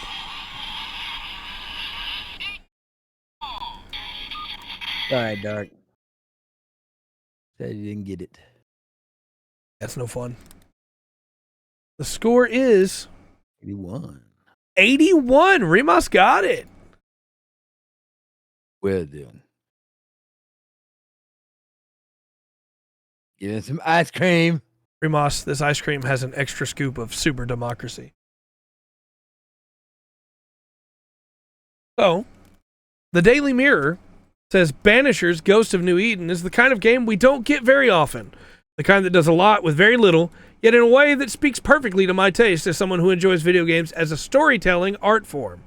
All right, Dark. Said you didn't get it. That's no fun. The score is 81. 81. Remus got it. Well done. Give it some ice cream. Remus, this ice cream has an extra scoop of super democracy. So, the Daily Mirror says Banishers Ghost of New Eden is the kind of game we don't get very often. The kind that does a lot with very little, yet in a way that speaks perfectly to my taste as someone who enjoys video games as a storytelling art form.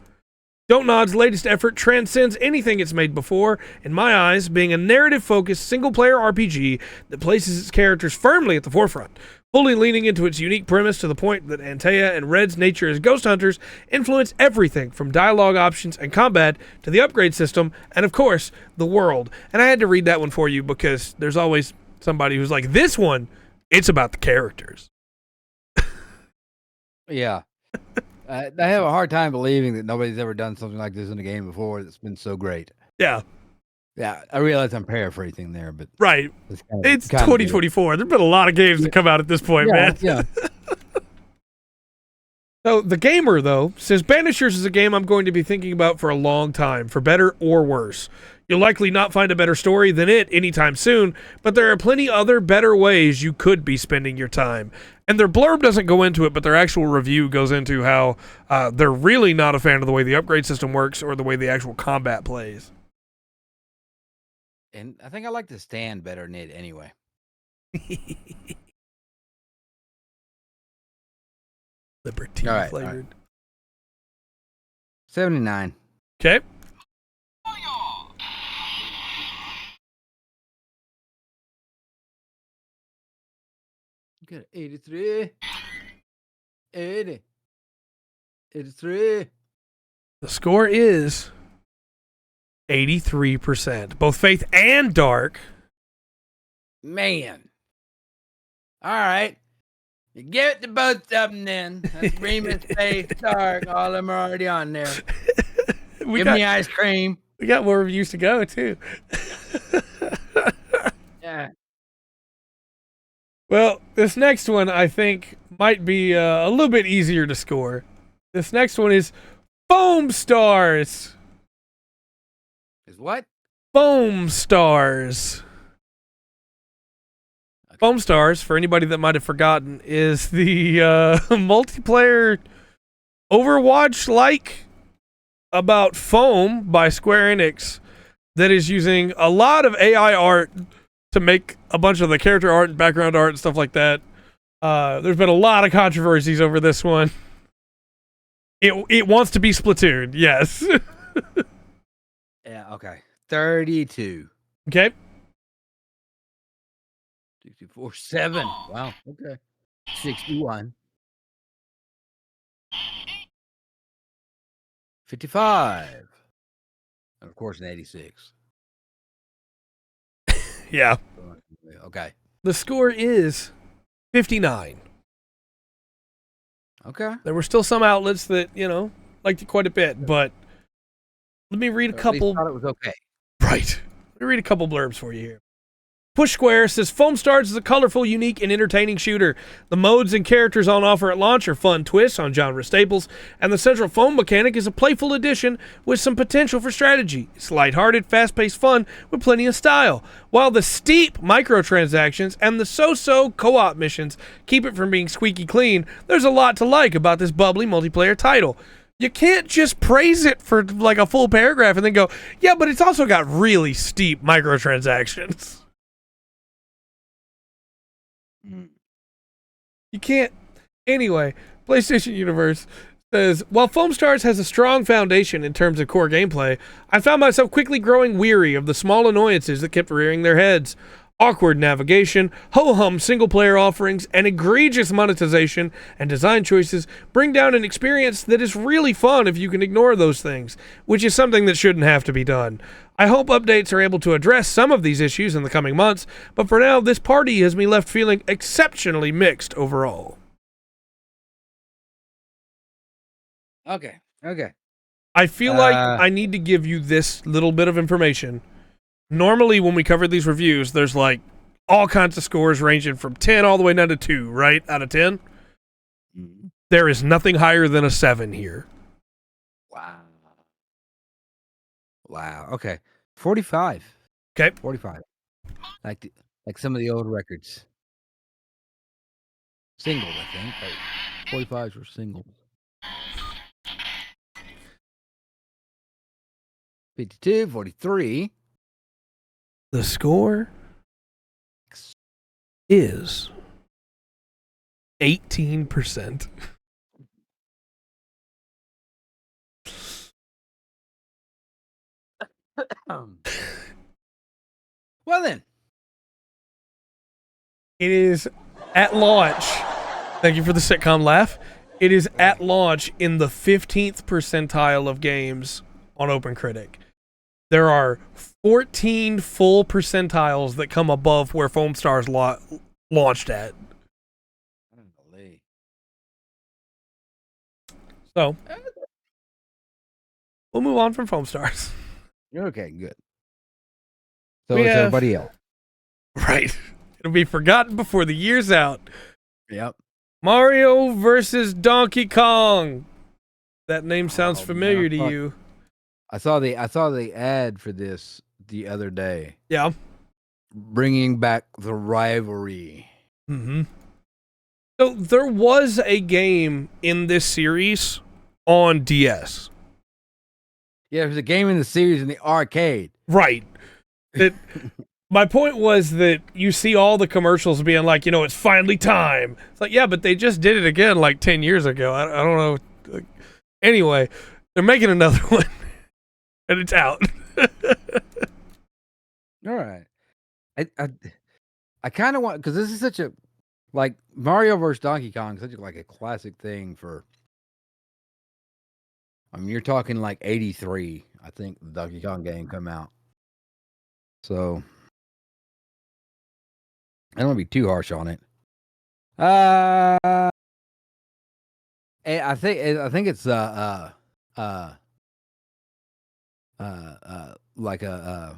Don't Nod's latest effort transcends anything it's made before, in my eyes, being a narrative-focused single-player RPG that places its characters firmly at the forefront, fully leaning into its unique premise to the point that Antea and Red's nature as ghost hunters influence everything from dialogue options and combat to the upgrade system, and of course, the world. And I had to read that one for you because there's always somebody who's like, this one, it's about the characters. Yeah. I have a hard time believing that nobody's ever done something like this in a game before that's been so great. Yeah. Yeah, I realize I'm paraphrasing there, but right. It's 2024. There's been a lot of games that come out at this point, man. Yeah. So the gamer, though, says Banishers is a game I'm going to be thinking about for a long time, for better or worse. You'll likely not find a better story than it anytime soon, but there are plenty other better ways you could be spending your time. And their blurb doesn't go into it, but their actual review goes into how they're really not a fan of the way the upgrade system works or the way the actual combat plays. And I think I like the stand better than it anyway. Liberty flavored. All right. 79. Okay. Good. 83. 80. 83. The score is 83%. Both Faith and Dark. Man. All right. You give it to both of them then. That's Remus, Faith, Dark. All of them are already on there. Give me ice cream. We got more reviews to go, too. Yeah. Well, this next one, I think, might be a little bit easier to score. This next one is Foam Stars. Is what? Foam Stars. Okay. Foam Stars, for anybody that might have forgotten, is the multiplayer Overwatch-like about foam by Square Enix that is using a lot of AI art to make a bunch of the character art and background art and stuff like that. There's been a lot of controversies over this one. It wants to be Splatoon, yes. Yeah, okay. 32. Okay. 64, 7. Wow, okay. 61. 55. And of course, an 86. Yeah. Okay. The score is 59. Okay. There were still some outlets that, liked it quite a bit, but let me read a Or at least couple. thought it was okay. Right. Let me read a couple blurbs for you here. Push Square says Foam Stars is a colorful, unique, and entertaining shooter. The modes and characters on offer at launch are fun twists on genre staples, and the central foam mechanic is a playful addition with some potential for strategy. It's lighthearted, fast-paced fun with plenty of style. While the steep microtransactions and the so-so co-op missions keep it from being squeaky clean, there's a lot to like about this bubbly multiplayer title. You can't just praise it for like a full paragraph and then go, yeah, but it's also got really steep microtransactions. You can't. Anyway, PlayStation Universe says, while Foam Stars has a strong foundation in terms of core gameplay, I found myself quickly growing weary of the small annoyances that kept rearing their heads. Awkward navigation, ho-hum single-player offerings, and egregious monetization and design choices bring down an experience that is really fun if you can ignore those things, which is something that shouldn't have to be done. I hope updates are able to address some of these issues in the coming months, but for now, this party has me left feeling exceptionally mixed overall. Okay. I feel like I need to give you this little bit of information. Normally, when we cover these reviews, there's like all kinds of scores ranging from 10 all the way down to 2, right? Out of 10? Mm-hmm. There is nothing higher than a 7 here. Wow. Okay. 45. Okay. 45. Like some of the old records. Singles, I think. 45s were singles. 52, 43. The score is 18%. Well then. It is at launch. Thank you for the sitcom laugh. It is at launch in the 15th percentile of games on OpenCritic. There are 14 full percentiles that come above where Foam Stars launched at. So, we'll move on from Foam Stars. Okay, good. So it's everybody else. Right. It'll be forgotten before the year's out. Yep. Mario versus Donkey Kong. That name sounds familiar to you. I saw the ad for this the other day. Yeah. Bringing back the rivalry. Mm-hmm. So there was a game in this series on DS. Yeah, there's a game in the series in the arcade. Right. My point was that you see all the commercials being like, it's finally time. It's like, yeah, but they just did it again like 10 years ago. I don't know. Anyway, they're making another one, and it's out. All right. I kind of want, because this is such a, like, Mario vs. Donkey Kong, such a classic thing for, you're talking like 83, I think the Donkey Kong game come out. So, I don't want to be too harsh on it. I think it's like a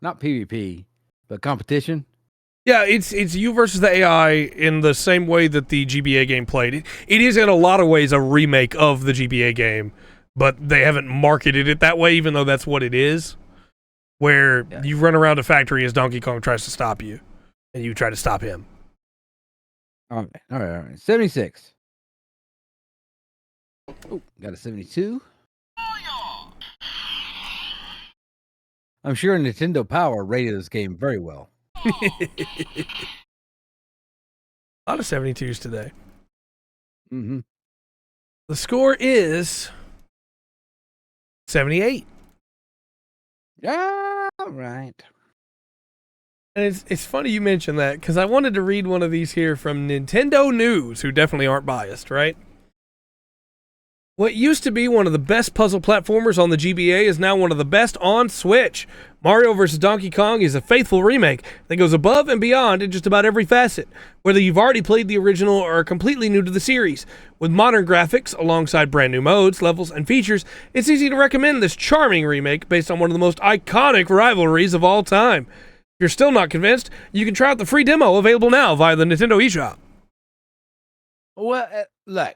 not PvP, but competition. Yeah, it's you versus the AI in the same way that the GBA game played. It is in a lot of ways a remake of the GBA game, but they haven't marketed it that way, even though that's what it is. Where you run around a factory as Donkey Kong tries to stop you, and you try to stop him. All right. 76. Oh, got a 72. I'm sure Nintendo Power rated this game very well. A lot of 72s today. Mm-hmm. The score is 78. Yeah, right. And it's funny you mentioned that, because I wanted to read one of these here from Nintendo News, who definitely aren't biased, right? What used to be one of the best puzzle platformers on the GBA is now one of the best on Switch. Mario vs. Donkey Kong is a faithful remake that goes above and beyond in just about every facet, whether you've already played the original or are completely new to the series. With modern graphics, alongside brand new modes, levels, and features, it's easy to recommend this charming remake based on one of the most iconic rivalries of all time. If you're still not convinced, you can try out the free demo available now via the Nintendo eShop. Well, look,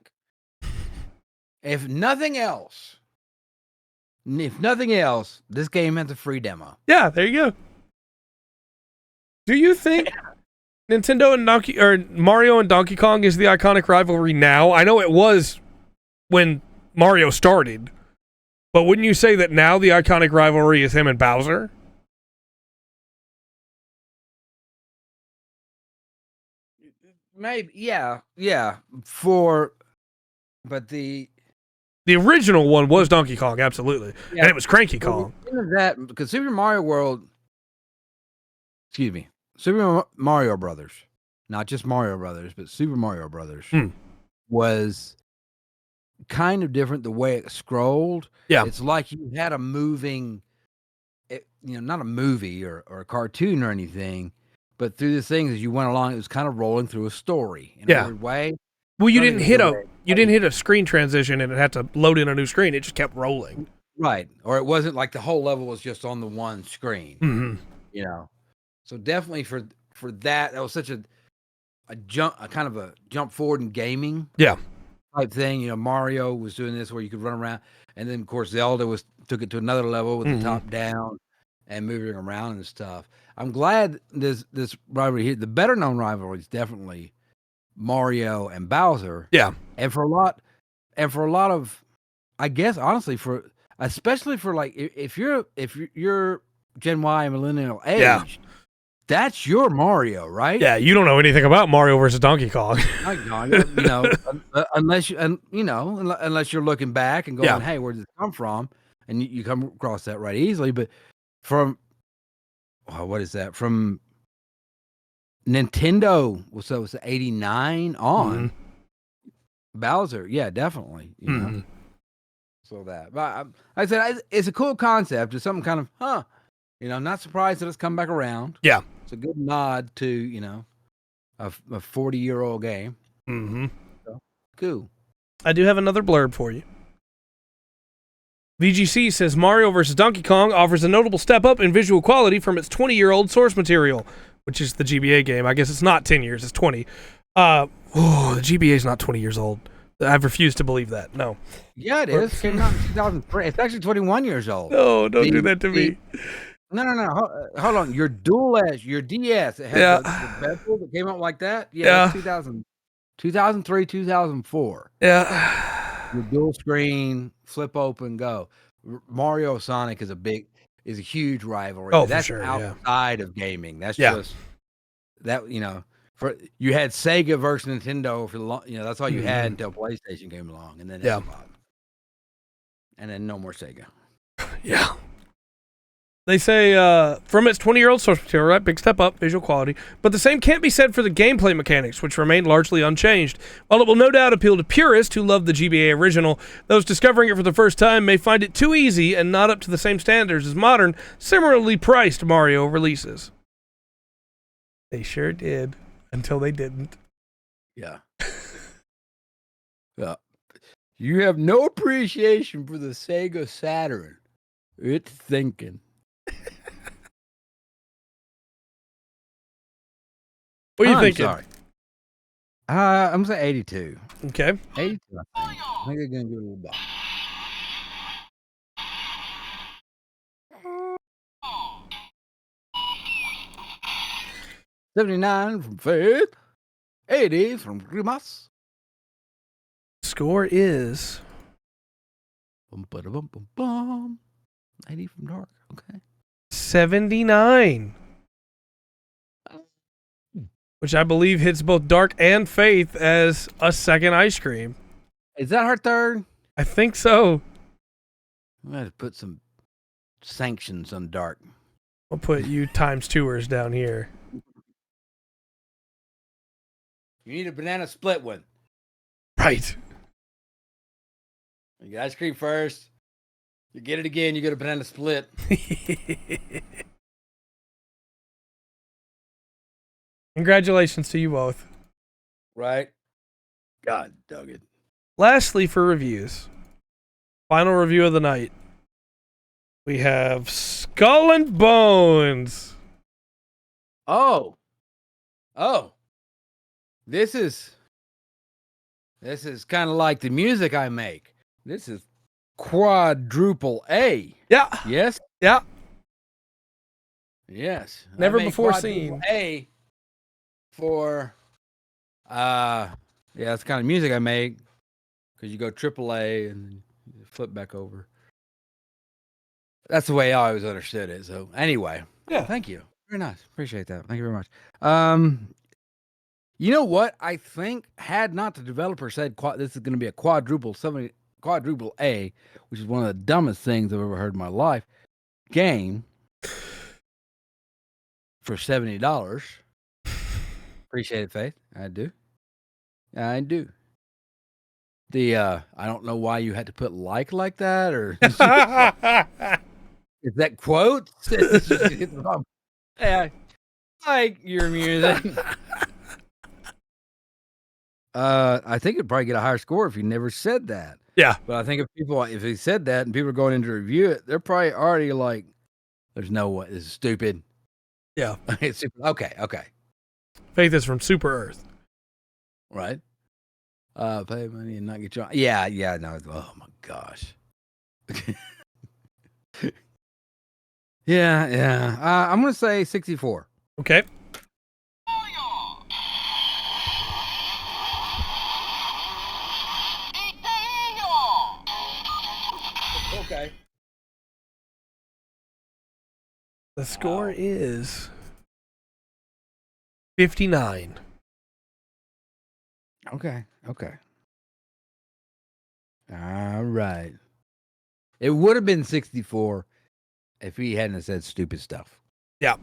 if nothing else, this game has a free demo. Yeah, there you go. Do you think Nintendo and Mario and Donkey Kong is the iconic rivalry now? I know it was when Mario started, but wouldn't you say that now the iconic rivalry is him and Bowser? Maybe, yeah. But the original one was Donkey Kong, absolutely, and it was Cranky Kong. That because Super Mario Brothers, not just Mario Brothers, but Super Mario Brothers was kind of different the way it scrolled. Yeah, it's like you had a moving, not a movie or a cartoon or anything, but through the things as you went along, it was kind of rolling through a story in a weird way. Well, you didn't hit a screen transition and it had to load in a new screen. It just kept rolling. Right. Or it wasn't like the whole level was just on the one screen. Mm-hmm. So definitely for that was such a kind of a jump forward in gaming. Yeah. Type thing. Mario was doing this where you could run around, and then of course Zelda took it to another level with the top down and moving around and stuff. I'm glad this rivalry here. The better known rivalry is definitely Mario and Bowser. Yeah. And for a lot of, I guess honestly, especially for like if you're Gen Y millennial age, that's your Mario, right? Yeah, you don't know anything about Mario versus Donkey Kong. Unless you're looking back and going, hey, where did this come from? And you come across that right easily. But from what is that? From Nintendo, so it was 89 on Bowser. Yeah, definitely. So that, but I said it's a cool concept. It's something kind of, not surprised that it's come back around. Yeah, it's a good nod to a 40-year-old game. Mm-hmm. So, cool. I do have another blurb for you. VGC says Mario vs. Donkey Kong offers a notable step up in visual quality from its 20-year-old source material, which is the GBA game. I guess it's not 10 years, it's 20. The GBA is not 20 years old. I've refused to believe that. No. Yeah, it is. It came out in 2003. It's actually 21 years old. No, don't do that to me. No. Hold on. Your your DS, it had the bezel that came out like that. Yeah. 2003, 2004. Yeah. Your dual screen, flip open, go. Mario Sonic is a huge rivalry. Oh, that's for sure, outside of gaming. That's just that, for you had Sega versus Nintendo for the that's all you had until PlayStation came along, and then Xbox. And then no more Sega. Yeah. They say from its 20-year-old source material, right, big step up, visual quality, but the same can't be said for the gameplay mechanics, which remain largely unchanged. While it will no doubt appeal to purists who love the GBA original, those discovering it for the first time may find it too easy and not up to the same standards as modern, similarly priced Mario releases. They sure did, until they didn't. Yeah. Yeah. You have no appreciation for the Sega Saturn. It's thinking. What are you thinking? Sorry. I'm going to say 82. Okay. 82, I think. I think they're going to give it a little bit. $79 from Faith. 80 from Grimas. Score is 80 from Dark. Okay. 79. Which I believe hits both Dark and Faith as a second ice cream. Is that her third? I think so. I'm going to put some sanctions on Dark. I'll put you times twoers down here. You need a banana split one. Right. You get ice cream first. You get it again, you get a banana split. Congratulations to you both. Right? God dug it. Lastly, for reviews, final review of the night, we have Skull and Bones. Oh. This is kind of like the music I make. This is quadruple A. Yeah. Yes? Yeah. Yes. Never I make before quadruple seen. A for yeah, that's the kind of music I make. Because you go triple A and flip back over. That's the way I always understood it. So anyway, Yeah. thank you. Very nice. Appreciate that. Thank you very much. You know what? I think had not the developer said this is going to be a quadruple A, which is one of the dumbest things I've ever heard in my life, game for $70. Appreciate it, Faith. I do. I do. I don't know why you had to put like that, or is that quote? Yeah, like your music. I think it'd probably get a higher score if you never said that. Yeah. But I think if he said that and people are going in to review it, they're probably already like, "There's no way this is stupid." Yeah. It's stupid. Okay. Faith is from Super Earth. Right. Pay money and not get you on. Yeah. No. Oh my gosh. Yeah. I'm gonna say 64. Okay. Okay. The score is 59. Okay. All right. It would have been 64 if he hadn't said stupid stuff. Yeah.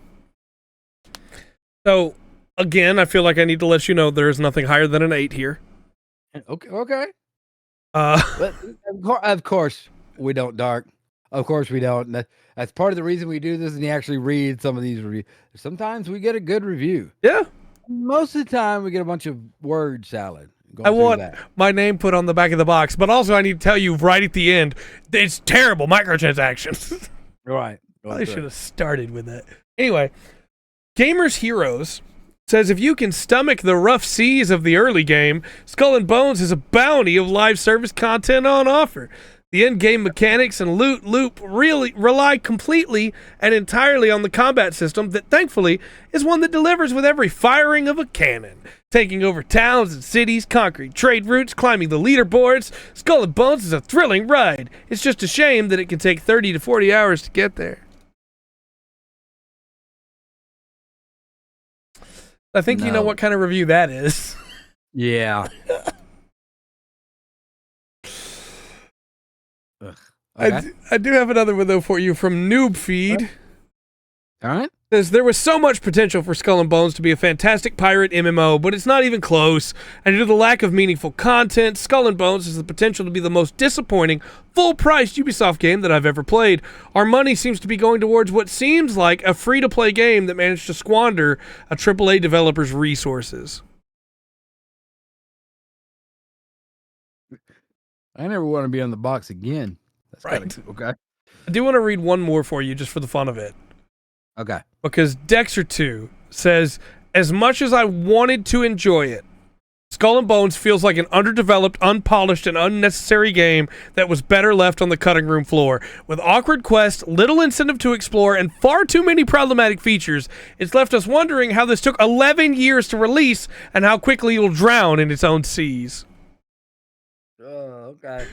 So, again, I feel like I need to let you know there is nothing higher than an 8 here. Okay. But of course we don't, Dark. Of course we don't. That's part of the reason we do this, and you actually read some of these reviews. Sometimes we get a good review. Yeah. Most of the time we get a bunch of word salad. I want my name put on the back of the box, but also I need to tell you right at the end, it's terrible microtransactions. Right. I should have started with that. Anyway, Gamers Heroes says if you can stomach the rough seas of the early game, Skull and Bones has a bounty of live service content on offer. The end-game mechanics and loot loop really rely completely and entirely on the combat system that, thankfully, is one that delivers with every firing of a cannon. Taking over towns and cities, conquering trade routes, climbing the leaderboards, Skull and Bones is a thrilling ride. It's just a shame that it can take 30 to 40 hours to get there. I think you know what kind of review that is. Yeah. Okay. I do have another one, though, for you from Noob Feed. All right. Says there was so much potential for Skull and Bones to be a fantastic pirate MMO, but it's not even close. And due to the lack of meaningful content, Skull and Bones has the potential to be the most disappointing, full-priced Ubisoft game that I've ever played. Our money seems to be going towards what seems like a free-to-play game that managed to squander a AAA developer's resources. I never want to be on the box again. That's right. Okay. I do want to read one more for you just for the fun of it. Okay. Because Dexter2 says, as much as I wanted to enjoy it, Skull and Bones feels like an underdeveloped, unpolished, and unnecessary game that was better left on the cutting room floor. With awkward quests, little incentive to explore, and far too many problematic features, it's left us wondering how this took 11 years to release and how quickly it'll drown in its own seas. Oh, okay.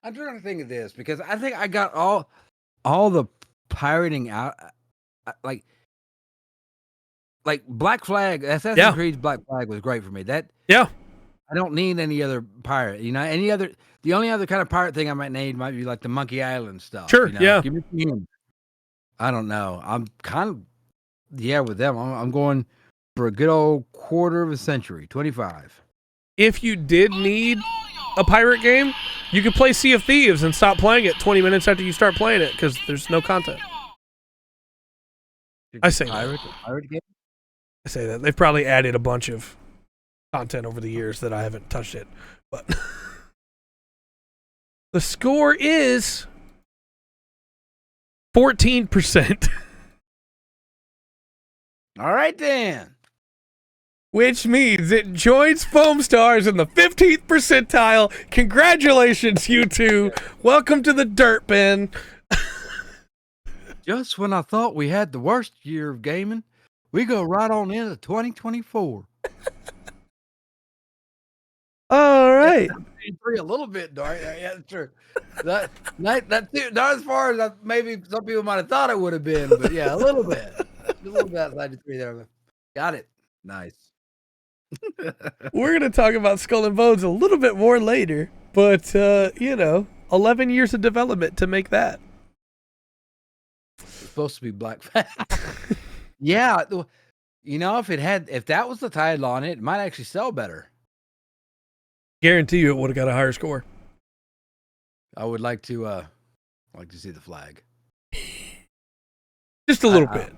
I'm trying to think of this because I think I got all the pirating out, like Black Flag. Assassin's Creed's Black Flag was great for me. I don't need any other pirate. The only other kind of pirate thing I might need might be like the Monkey Island stuff. Sure, yeah. Give me some. I don't know. I'm kind of with them. I'm going for a good old quarter of a century, 25. If you did need a pirate game, you could play Sea of Thieves and stop playing it 20 minutes after you start playing it because there's no content. I say that. Pirate game? I say that. They've probably added a bunch of content over the years that I haven't touched it. But the score is 14%. All right, then. Which means it joins Foam Stars in the 15th percentile. Congratulations, you two. Welcome to the dirt bin. Just when I thought we had the worst year of gaming, we go right on into 2024. All right. A little bit, dark. Yeah, that's true. That's not as far as maybe some people might have thought it would have been, but yeah, a little bit. A little bit outside the 3 there. Got it. Nice. We're going to talk about Skull and Bones a little bit more later, but, 11 years of development to make that. It's supposed to be Black Fat. Yeah. If that was the title on it, it might actually sell better. Guarantee you it would have got a higher score. I would like to see the flag. Just a little bit.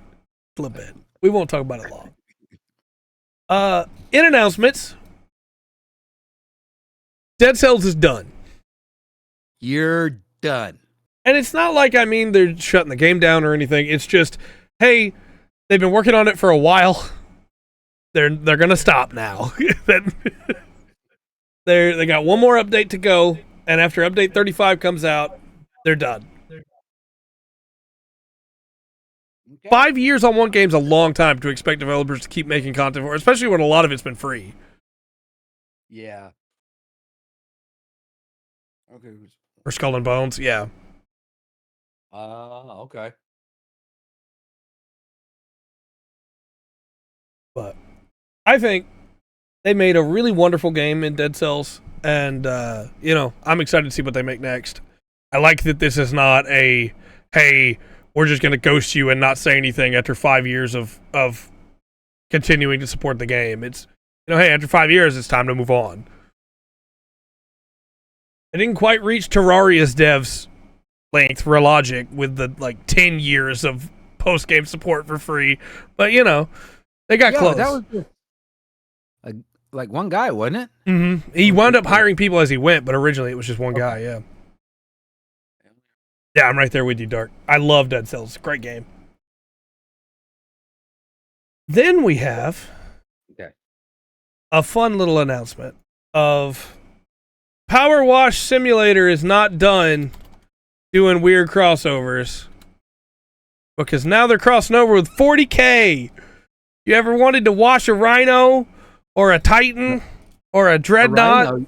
A little bit. We won't talk about it long. In announcements, Dead Cells is done. You're done. And it's not like, they're shutting the game down or anything. It's just, hey, they've been working on it for a while. They're going to stop now. They got one more update to go, and after update 35 comes out, they're done. Okay. 5 years on one game's a long time to expect developers to keep making content for, especially when a lot of it's been free. Yeah. Okay. For Skull and Bones, yeah. Okay. But I think they made a really wonderful game in Dead Cells, and, I'm excited to see what they make next. I like that this is not a, hey, we're just going to ghost you and not say anything after 5 years of continuing to support the game. It's, hey, after 5 years, it's time to move on. It didn't quite reach Terraria's devs' length for logic with the, 10 years of post-game support for free, but, they got close. That was just one guy, wasn't it? Mm-hmm. He wound up hiring people as he went, but originally it was just one guy, yeah. Yeah, I'm right there with you, Dark. I love Dead Cells. Great game. Then we have a fun little announcement of Power Wash Simulator is not done doing weird crossovers because now they're crossing over with 40K. You ever wanted to wash a Rhino or a Titan or a Dreadnought?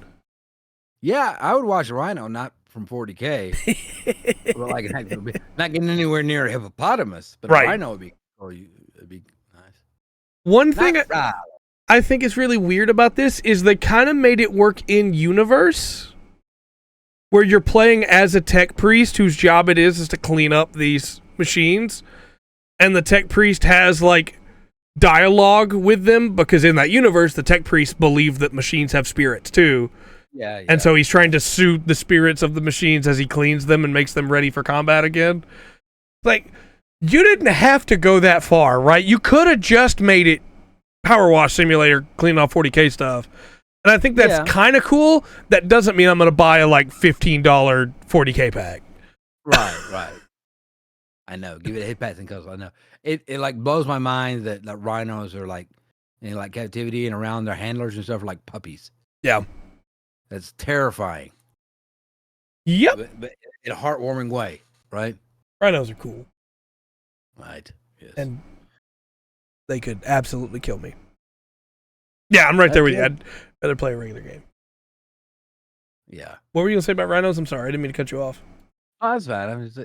Yeah, I would wash a Rhino, not from 40K. Well, not getting anywhere near a hippopotamus, but right. A Rhino would be nice. One thing I think is really weird about this is they kind of made it work in universe, where you're playing as a tech priest whose job it is to clean up these machines, and the tech priest has dialogue with them because in that universe the tech priests believe that machines have spirits too. Yeah. And so he's trying to soothe the spirits of the machines as he cleans them and makes them ready for combat again. You didn't have to go that far, right? You could have just made it Power Wash Simulator, cleaning off 40K stuff. And I think that's kind of cool. That doesn't mean I'm going to buy a $15 40K pack. Right. I know. Give it a hit pass and I know. It blows my mind that rhinos are in captivity and around their handlers and stuff are like puppies. Yeah. That's terrifying. Yep. But in a heartwarming way, right? Rhinos are cool. Right. Yes. And they could absolutely kill me. Yeah, I'm right there with you. I'd rather play a regular game. Yeah. What were you going to say about rhinos? I'm sorry. I didn't mean to cut you off. Oh, that's fine. It's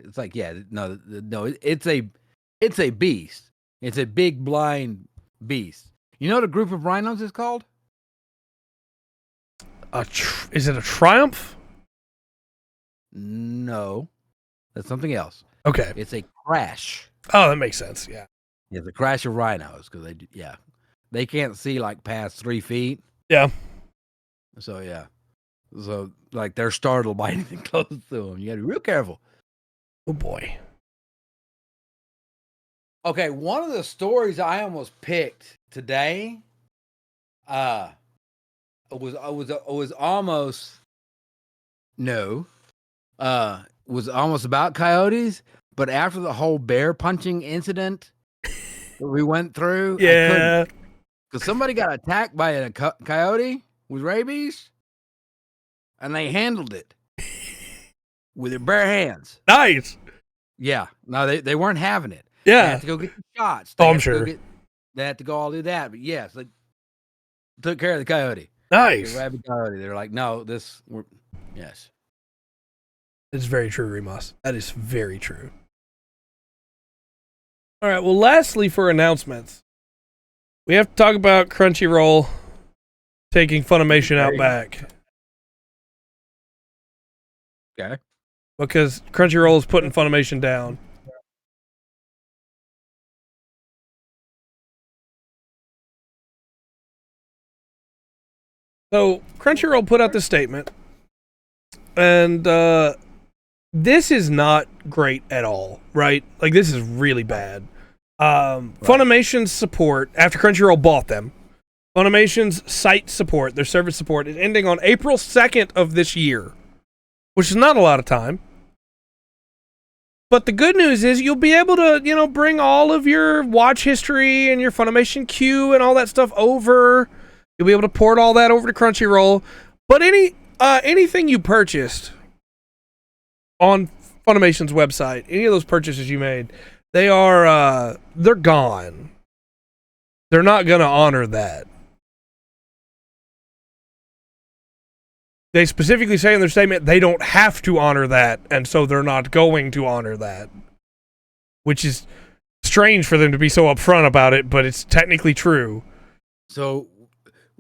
it's a beast. It's a big blind beast. You know what a group of rhinos is called? Is it a triumph? No, that's something else. Okay. It's a crash. Oh, that makes sense. Yeah. Yeah, the crash of rhinos because they can't see past 3 feet. Yeah. So yeah, So like they're startled by anything close to them. You got to be real careful. Oh boy. Okay, one of the stories I almost picked today, was almost no, was almost about coyotes, but after the whole bear punching incident that we went through, I couldn't, Yeah. because somebody got attacked by a coyote with rabies, and they handled it with their bare hands. Nice. Yeah, no, they weren't having it. Yeah. They had to go get the shots. Oh, I'm sure. They had to go all do that, but yes, they took care of the coyote. Nice. The rabid coyote. They're like, no, yes. It's very true, Remus. That is very true. All right. Well, lastly, for announcements, we have to talk about Crunchyroll taking Funimation out back. Okay. Because Crunchyroll is putting Funimation down. So Crunchyroll put out this statement, and this is not great at all, right? Like, this is really bad. Funimation's support, after Crunchyroll bought them, Funimation's site support, their service support, is ending on April 2nd of this year, which is not a lot of time. But the good news is you'll be able to, bring all of your watch history and your Funimation queue and all that stuff over. You'll be able to port all that over to Crunchyroll. But anything you purchased on Funimation's website, any of those purchases you made, they're gone. They're not going to honor that. They specifically say in their statement they don't have to honor that, and so they're not going to honor that. Which is strange for them to be so upfront about it, but it's technically true. So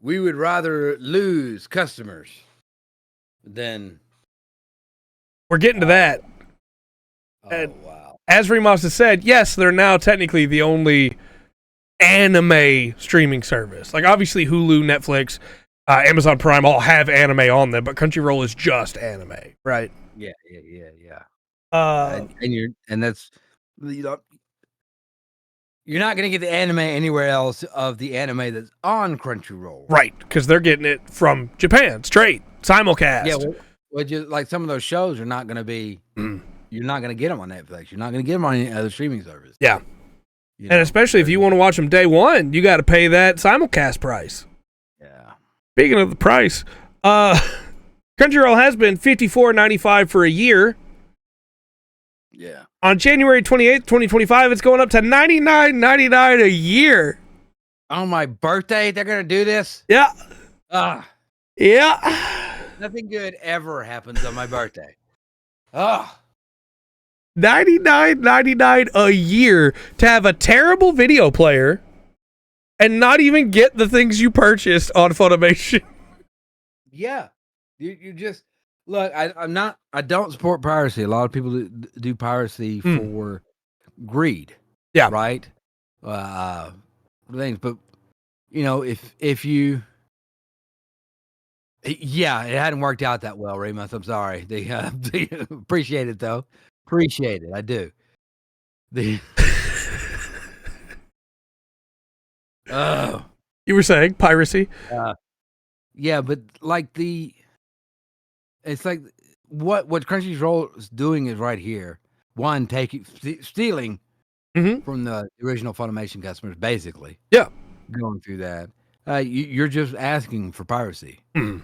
we would rather lose customers than... We're getting to that. Oh, wow. As Remus has said, yes, they're now technically the only anime streaming service. Like, obviously, Hulu, Netflix, Amazon Prime all have anime on them, but Crunchyroll is just anime, right? Yeah. And that's, you're not going to get the anime anywhere else of the anime that's on Crunchyroll. Right, because they're getting it from Japan, straight, simulcast. Yeah, well, just like some of those shows are not going to be, you're not going to get them on Netflix. You're not going to get them on any other streaming service. Yeah. And especially if you want to watch them day one, you got to pay that simulcast price. Yeah. Speaking of the price, Crunchyroll has been $54.95 for a year. Yeah. On January 28th, 2025, it's going up to $99.99 a year. On my birthday, they're going to do this? Yeah. Yeah. Nothing good ever happens on my birthday. $99.99 a year to have a terrible video player and not even get the things you purchased on Funimation. Yeah. You just... Look, I don't support piracy. A lot of people do piracy for greed. Yeah. Right? Things, but if you... Yeah, it hadn't worked out that well, Remus. I'm sorry. They appreciate it though. Appreciate it. I do. You were saying piracy? Yeah, but like it's like what Crunchyroll is doing is right here. One, stealing from the original Funimation customers, basically. Yeah, going through that. You're just asking for piracy. It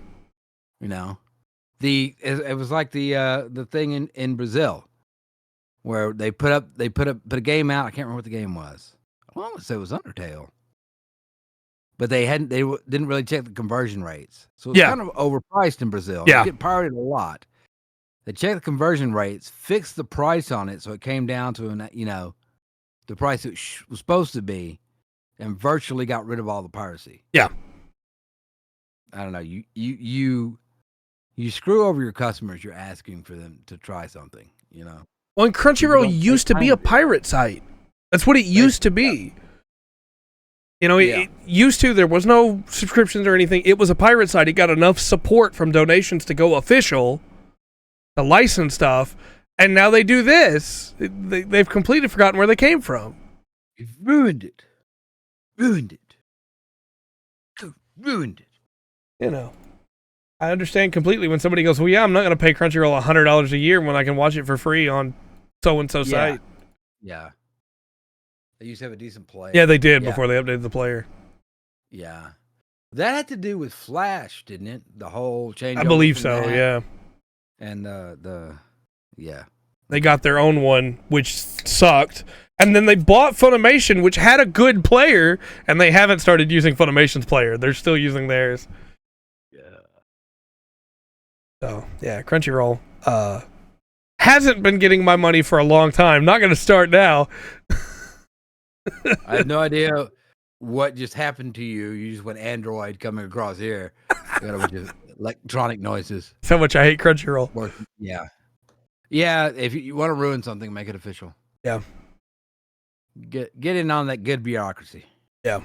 was like the thing in Brazil where they put a game out. I can't remember what the game was. I want to say it was Undertale, but they didn't really check the conversion rates, so it's kind of overpriced in Brazil. Yeah, it get pirated a lot. They checked the conversion rates, fixed the price on it, so it came down to the price it was supposed to be, and virtually got rid of all the piracy. Yeah. I don't know. You screw over your customers. You're asking for them to try something. Well, and Crunchyroll used to be a pirate site. That's what it used to be. It used to, there was no subscriptions or anything. It was a pirate site. It got enough support from donations to go official, to license stuff, and now they do this. They've completely forgotten where they came from. You've ruined it. Ruined it. I understand completely when somebody goes, well, yeah, I'm not going to pay Crunchyroll $100 a year when I can watch it for free on so-and-so site. Yeah. They used to have a decent player. Yeah, they did before they updated the player. Yeah. That had to do with Flash, didn't it? The whole change. I believe so, yeah. And they got their own one, which sucked. And then they bought Funimation, which had a good player, and they haven't started using Funimation's player. They're still using theirs. Yeah. So, yeah, Crunchyroll hasn't been getting my money for a long time. Not going to start now. I have no idea what just happened to you. You just went Android coming across here. You got a bunch of electronic noises. So much I hate Crunchyroll. Yeah. Yeah, if you want to ruin something, make it official. Yeah. Get in on that good bureaucracy. Yeah.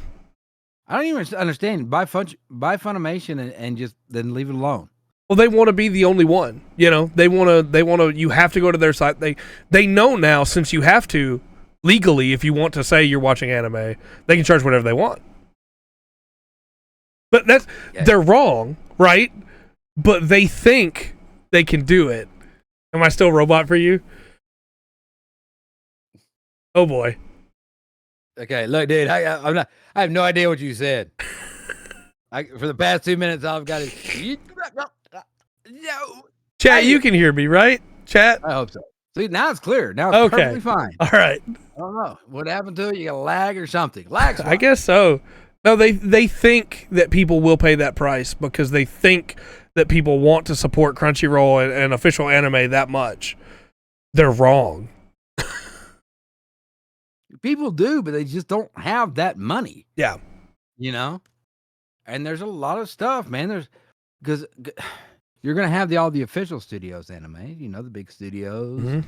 I don't even understand. Buy Funimation and just then leave it alone. Well, they want to be the only one. They want to you have to go to their site. They know now, since you have to legally, if you want to say you're watching anime, they can charge whatever they want. But they're wrong, right? But they think they can do it. Am I still robot for you? Oh boy. Okay, look, dude, I have no idea what you said. For the past 2 minutes, all I've got is Chat. You can hear me, right? Chat. I hope so. See, now it's clear. Now it's perfectly fine. All right. I don't know what happened to it. You got a lag or something. Lag. I guess so. No, they think that people will pay that price because they think that people want to support Crunchyroll and official anime that much. They're wrong. People do, but they just don't have that money. Yeah. And there's a lot of stuff, man. Because you're going to have all the official studios anime, the big studios,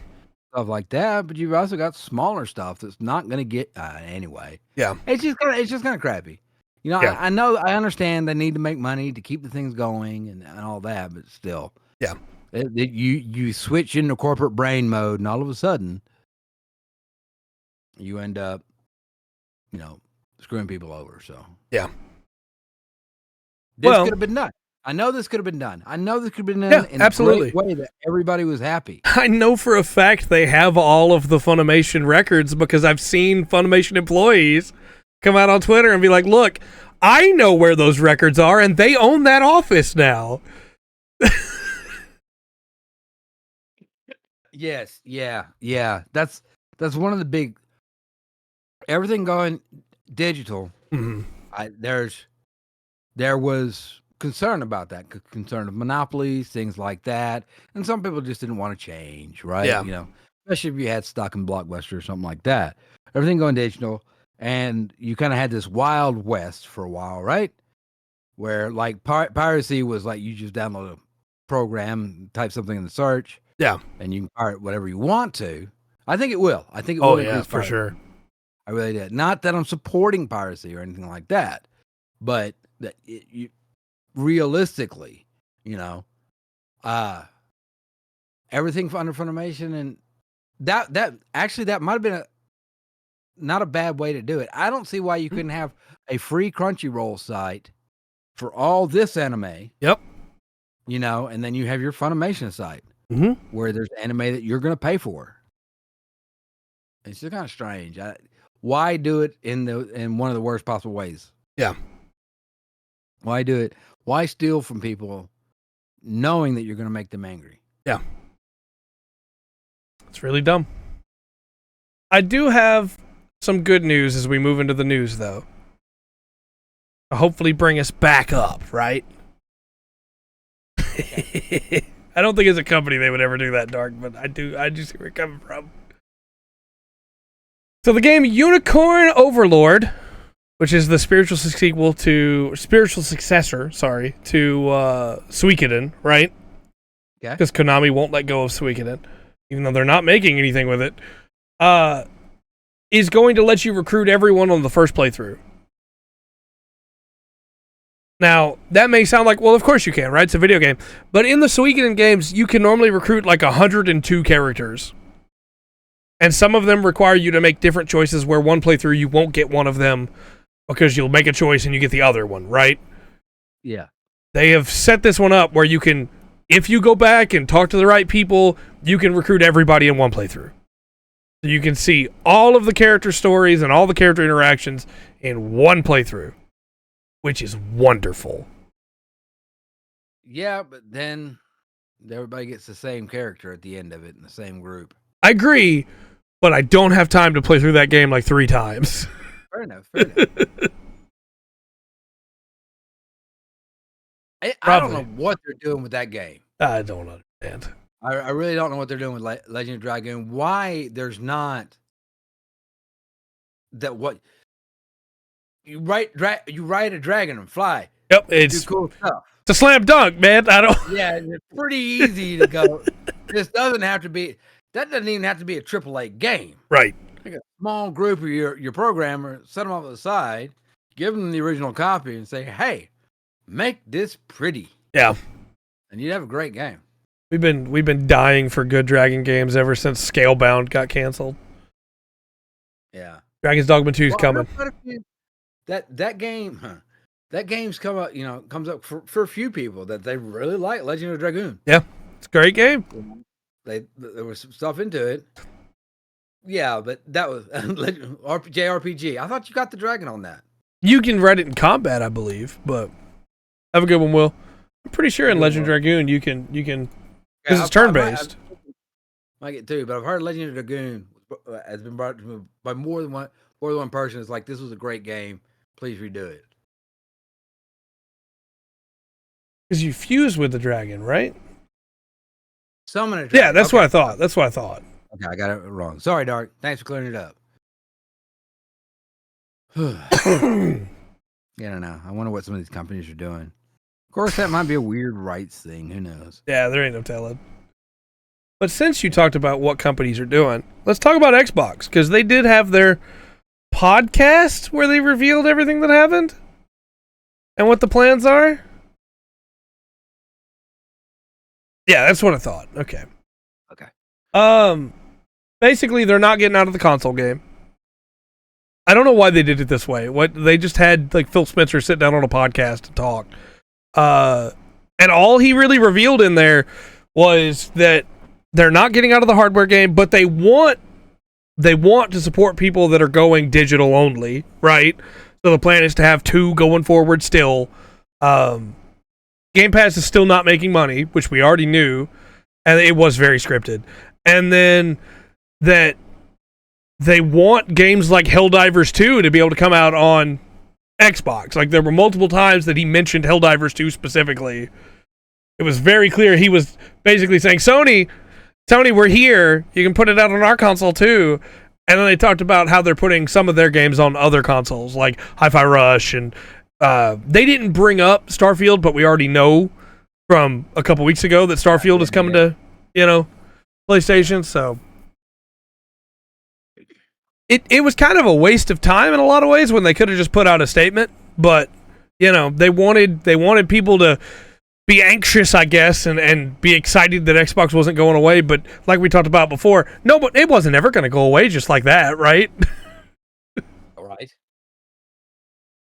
stuff like that. But you've also got smaller stuff that's not going to get anyway. Yeah. It's just kind of crappy. I know, I understand they need to make money to keep the things going and all that, but still. Yeah. You switch into corporate brain mode, and all of a sudden, you end up, screwing people over. So yeah, this could have been done. I know this could have been done. In absolutely. a great way that everybody was happy. I know for a fact they have all of the Funimation records because I've seen Funimation employees come out on Twitter and be like, "Look, I know where those records are, and they own that office now." Yes, yeah. That's one of the big. Everything going digital. Mm-hmm. There was concern about that, concern of monopolies, things like that, and some people just didn't want to change, right? Yeah. Especially if you had stock in Blockbuster or something like that. Everything going digital, and you kind of had this wild west for a while, right? Where piracy was like you just download a program, type something in the search, and you can pirate whatever you want to. I think it will. Oh yeah, for sure. I really did. Not that I'm supporting piracy or anything like that, but that realistically, everything under Funimation, and that might have been not a bad way to do it. I don't see why you couldn't have a free Crunchyroll site for all this anime. Yep. And then you have your Funimation site where there's anime that you're going to pay for. It's just kind of strange. Why do it in one of the worst possible ways? Yeah. Why do it? Why steal from people knowing that you're going to make them angry? Yeah. It's really dumb. I do have some good news as we move into the news, though. Hopefully bring us back up, right? I don't think as a company they would ever do that, Dark, but I do see where you're coming from. So the game Unicorn Overlord, which is the spiritual successor to Suikoden, right? Yeah. Because Konami won't let go of Suikoden, even though they're not making anything with it, is going to let you recruit everyone on the first playthrough. Now, that may sound like, well, of course you can, right? It's a video game. But in the Suikoden games, you can normally recruit like 102 characters. And some of them require you to make different choices where one playthrough you won't get one of them because you'll make a choice and you get the other one, right? Yeah. They have set this one up where you can, if you go back and talk to the right people, you can recruit everybody in one playthrough. So you can see all of the character stories and all the character interactions in one playthrough, which is wonderful. Yeah, but then everybody gets the same character at the end of it in the same group. I agree, but I don't have time to play through that game like 3 times. Fair enough. Fair enough. I don't know what they're doing with that game. I don't understand. I really don't know what they're doing with Legend of Dragoon. Why there's not that what you ride a dragon and fly. Yep, Do it's cool stuff. a slam dunk, man. I don't. Yeah, it's pretty easy to go. This doesn't have to be. That doesn't even have to be a AAA game. Right. Like a small group of your programmer, set them off to the side, give them the original copy, and say, "Hey, make this pretty." Yeah. And you'd have a great game. We've been dying for good Dragon games ever since Scalebound got canceled. Yeah. Dragon's Dogma 2 is coming. That game's come up, comes up for a few people that they really like Legend of Dragoon. Yeah. It's a great game. There was some stuff into it. Yeah, but that was JRPG. I thought you got the dragon on that. You can ride it in combat, I believe, but have a good one, Will. I'm pretty sure in Legend of Dragoon you can because it's turn-based. I get too, but I've heard Legend of Dragoon has been brought to me by more than one person. It's like, this was a great game. Please redo it. Because you fuse with the dragon, right? Summon a dragon. Yeah, that's what I thought. That's what I thought. Okay, I got it wrong. Sorry, Dark. Thanks for clearing it up. Yeah, I don't know. I wonder what some of these companies are doing. Of course, that might be a weird rights thing. Who knows? Yeah, there ain't no telling. But since you talked about what companies are doing, let's talk about Xbox, because they did have their podcast where they revealed everything that happened and what the plans are. Yeah, that's what I thought. Okay. Basically, they're not getting out of the console game. I don't know why they did it this way. They just had like Phil Spencer sit down on a podcast and talk. And all he really revealed in there was that they're not getting out of the hardware game, but they want to support people that are going digital only, right? So the plan is to have 2 going forward still. Game Pass is still not making money, which we already knew, and it was very scripted. And then that they want games like Helldivers 2 to be able to come out on Xbox. Like, there were multiple times that he mentioned Helldivers 2 specifically. It was very clear he was basically saying, Sony, we're here. You can put it out on our console too. And then they talked about how they're putting some of their games on other consoles, like Hi-Fi Rush. And they didn't bring up Starfield, but we already know from a couple weeks ago that Starfield is coming to, PlayStation. So it was kind of a waste of time in a lot of ways when they could have just put out a statement. But, they wanted people to be anxious, I guess, and be excited that Xbox wasn't going away. But like we talked about before, no, but it wasn't ever going to go away just like that, right? All right.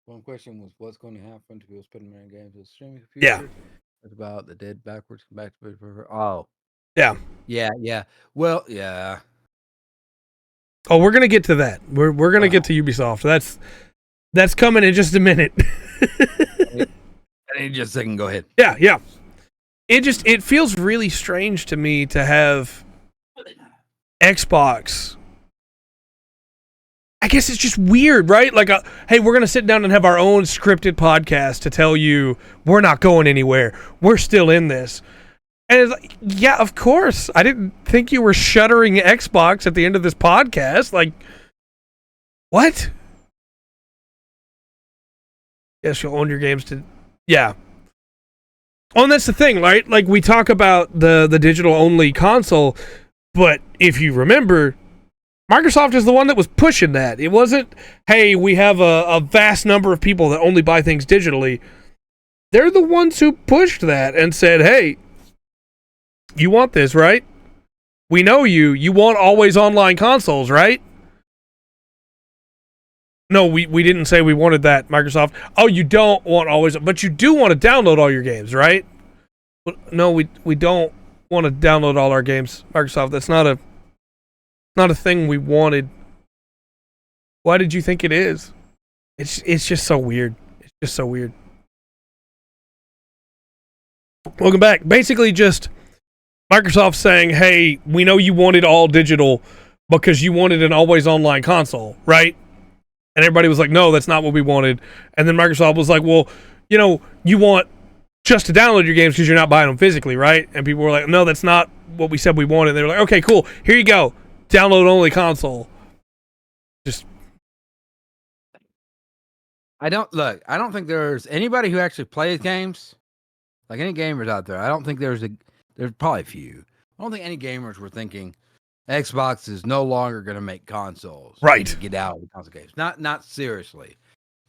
One question was, what's going to happen to people spending their games with streaming computers? Yeah. It's about the dead backwards, back to oh. Yeah. Yeah. Well, yeah. Oh, we're going to get to that. We're going to get to Ubisoft. That's coming in just a minute. Just a second, go ahead. Yeah. It feels really strange to me to have Xbox. I guess it's just weird, right? Like, hey, we're going to sit down and have our own scripted podcast to tell you we're not going anywhere. We're still in this. And it's like, yeah, of course. I didn't think you were shuttering Xbox at the end of this podcast. Like, what? Yes, you'll own your games to... Yeah. Oh, and that's the thing, right? Like, we talk about the digital-only console, but if you remember, Microsoft is the one that was pushing that. It wasn't, hey, we have a vast number of people that only buy things digitally. They're the ones who pushed that and said, hey, you want this, right? We know you. You want always online consoles, right? No, we didn't say we wanted that, Microsoft. Oh, you don't want always, but you do want to download all your games, right? No, we don't want to download all our games, Microsoft. That's not a thing we wanted. Why did you think it is? It's just so weird. It's just so weird. Welcome back. Basically, just Microsoft saying, "Hey, we know you wanted all digital because you wanted an always online console, right?" And everybody was like, "No, that's not what we wanted." And then Microsoft was like, "Well, you want just to download your games because you're not buying them physically, right?" And people were like, "No, that's not what we said we wanted." And they were like, "Okay, cool. Here you go. Download only console." Just I don't think there's anybody who actually plays games, like any gamers out there. I don't think there's probably a few. I don't think any gamers were thinking Xbox is no longer going to make consoles. Right. To get out of the console games. Not seriously.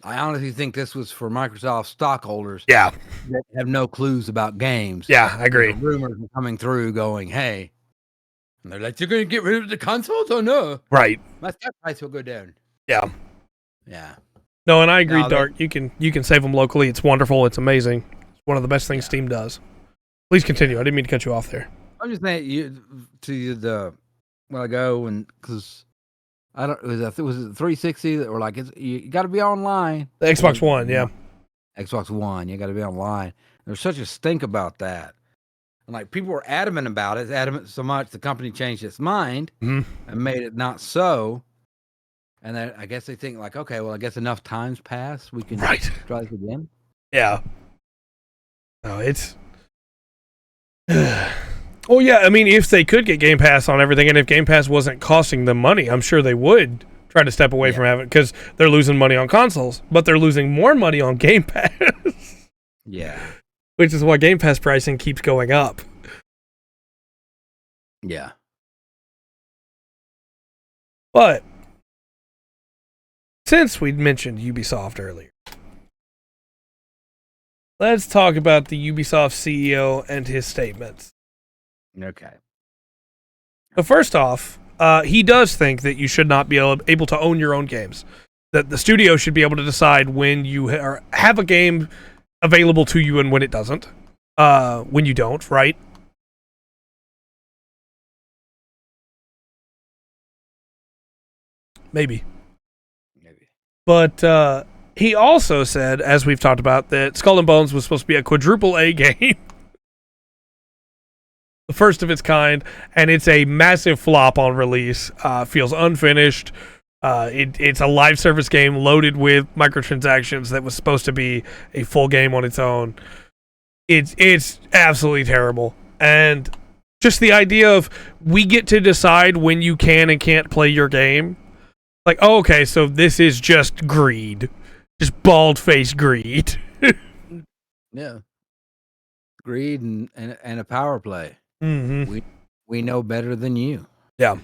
I honestly think this was for Microsoft stockholders. Yeah. That have no clues about games. Yeah, I agree. Rumors are coming through going, hey, and they're like, you're going to get rid of the consoles or no? Right. My stock price will go down. Yeah. Yeah. No, and I agree, Dark. You can save them locally. It's wonderful. It's amazing. It's one of the best things Steam does. Please continue. I didn't mean to cut you off there. I'm just saying when I go and because I don't was it 360 that were like you got to be online. The Xbox One, yeah. Xbox One, you got to be online. There's such a stink about that, and like people were adamant about it, adamant so much the company changed its mind and made it not so. And then I guess they think like, okay, well, I guess enough times pass, we can try this again. Yeah. No, it's. Well, yeah, I mean, if they could get Game Pass on everything, and if Game Pass wasn't costing them money, I'm sure they would try to step away from having, because they're losing money on consoles, but they're losing more money on Game Pass. Yeah. Which is why Game Pass pricing keeps going up. Yeah. But since we'd mentioned Ubisoft earlier, let's talk about the Ubisoft CEO and his statements. Okay. But first off, he does think that you should not be able to own your own games. That the studio should be able to decide when you have a game available to you and when it doesn't. When you don't, right? Maybe. But he also said, as we've talked about, that Skull and Bones was supposed to be a quadruple A game. The first of its kind, and it's a massive flop on release. Feels unfinished. It's a live service game loaded with microtransactions that was supposed to be a full game on its own. It's absolutely terrible. And just the idea of we get to decide when you can and can't play your game. Like, oh, okay, so this is just greed. Just bald-faced greed. Yeah. Greed and a power play. Mm-hmm. We know better than you. Yeah.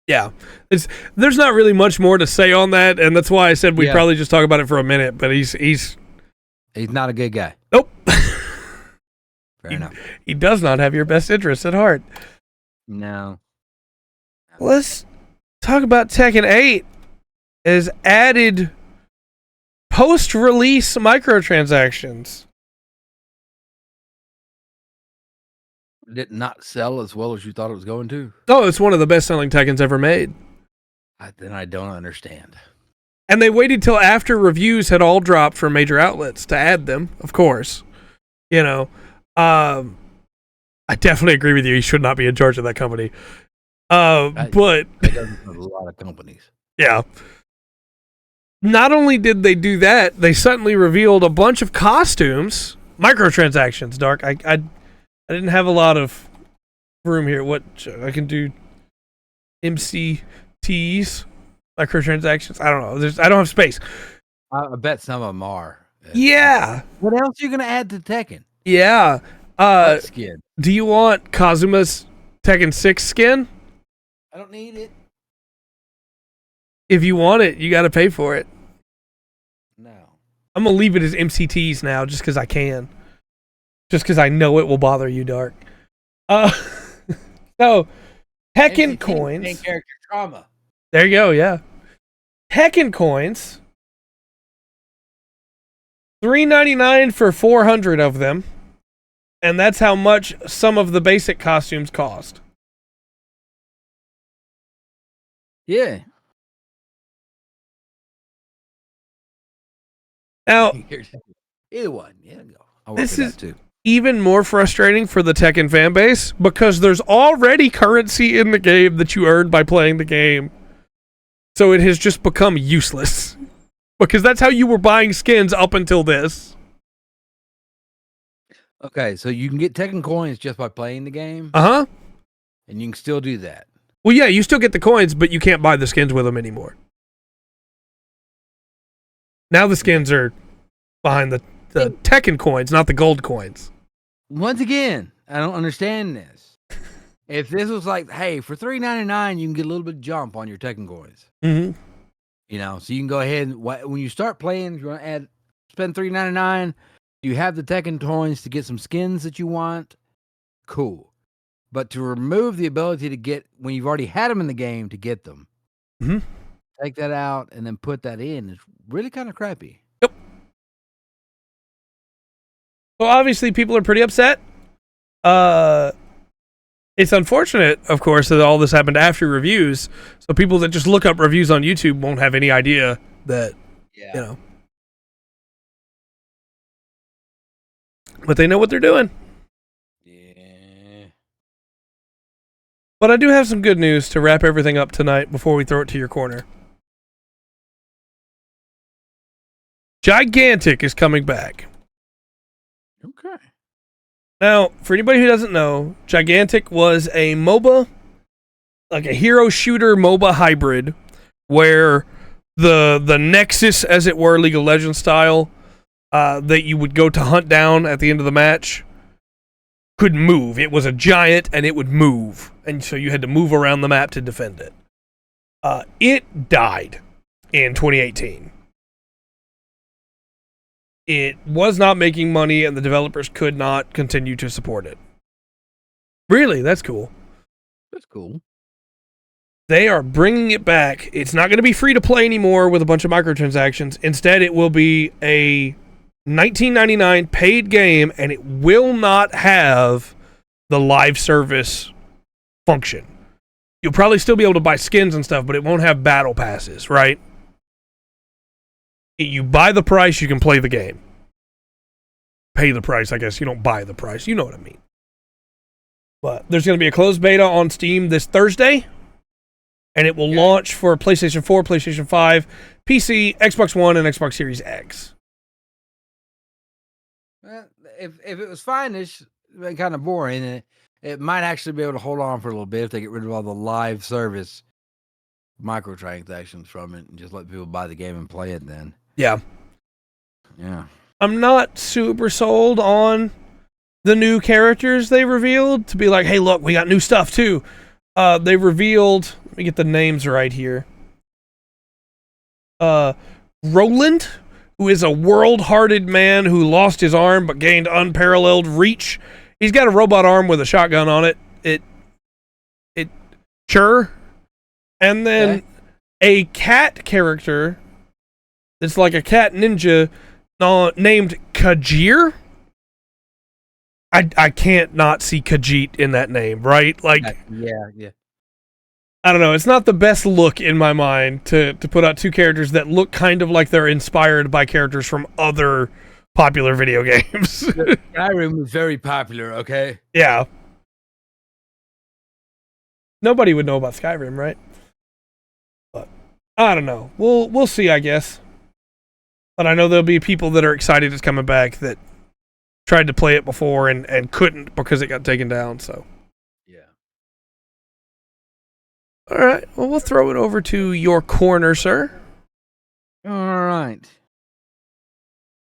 Yeah. There's not really much more to say on that, and that's why I said we'd probably just talk about it for a minute, but he's not a good guy. Nope. Fair enough. He does not have your best interests at heart. No. Let's talk about Tekken 8 has added post-release microtransactions. Did it not sell as well as you thought it was going to? Oh, it's one of the best-selling Tekkens ever made. Then I don't understand. And they waited till after reviews had all dropped from major outlets to add them, of course. I definitely agree with you. He should not be in charge of that company. But that doesn't a lot of companies. Yeah. Not only did they do that, they suddenly revealed a bunch of costumes, microtransactions. Dark. I didn't have a lot of room here. What I can do? MCTs, microtransactions. I don't know. I don't have space. I bet some of them are. Yeah. What else are you gonna add to Tekken? Yeah. Skin. Do you want Kazuma's Tekken 6 skin? I don't need it. If you want it, you got to pay for it. I'm gonna leave it as MCTs now, just because I can. Just because I know it will bother you, Dark. Uh, so Tekken NCT, coins. main character trauma. There you go. Yeah, Tekken coins. $3.99 for 400 of them, and that's how much some of the basic costumes cost. Yeah. Now, Either one. Yeah, I'll work this with is that too. even more frustrating for the Tekken fan base because there's already currency in the game that you earned by playing the game. So it has just become useless. Because that's how you were buying skins up until this. Okay, so you can get Tekken coins just by playing the game, Uh-huh. and you can still do that. Well, yeah, you still get the coins, but you can't buy the skins with them anymore. Now the skins are behind the Tekken coins, not the gold coins. Once again, I don't understand this. If this was like, hey, for $3.99, you can get a little bit of jump on your Tekken coins. Mm-hmm. You know, so you can go ahead and when you start playing, if you want to spend $3.99. You have the Tekken coins to get some skins that you want. Cool. But to remove the ability to get, when you've already had them in the game, to get them, take that out and then put that in is really kind of crappy. Yep. Well, obviously, people are pretty upset. It's unfortunate, of course, that all this happened after reviews. So people that just look up reviews on YouTube won't have any idea that, you know. But they know what they're doing. Yeah. But I do have some good news to wrap everything up tonight before we throw it to your corner. Gigantic is coming back. Okay. Now, for anybody who doesn't know, Gigantic was a MOBA, like a hero shooter MOBA hybrid, where the Nexus, as it were, League of Legends style, that you would go to hunt down at the end of the match, could move. It was a giant and it would move, and so you had to move around the map to defend it. It died in 2018. It was not making money, and the developers could not continue to support it. Really, that's cool. That's cool. They are bringing it back. It's not going to be free to play anymore with a bunch of microtransactions. Instead, it will be a $19.99 paid game, and it will not have the live service function. You'll probably still be able to buy skins and stuff, but it won't have battle passes, right? You buy the price, you can play the game. Pay the price, I guess. You don't buy the price. You know what I mean. But there's going to be a closed beta on Steam this Thursday, and it will launch for PlayStation 4, PlayStation 5, PC, Xbox One, and Xbox Series X. Well, if it was fine-ish, kind of boring, it might actually be able to hold on for a little bit if they get rid of all the live service microtransactions from it and just let people buy the game and play it then. Yeah. Yeah. I'm not super sold on the new characters they revealed to be like, hey, look, we got new stuff too. They revealed, let me get the names right here. Roland, who is a world-hearted man who lost his arm but gained unparalleled reach. He's got a robot arm with a shotgun on it. Sure. And then a cat character that's like a cat ninja named Khajiit. I can't not see Khajiit in that name, right? Like, yeah. I don't know. It's not the best look in my mind to put out two characters that look kind of like they're inspired by characters from other popular video games. Skyrim was very popular, okay? Yeah. Nobody would know about Skyrim, right? But I don't know. We'll see, I guess. But I know there'll be people that are excited it's coming back that tried to play it before and couldn't because it got taken down, so. Yeah. All right. Well, we'll throw it over to your corner, sir. All right.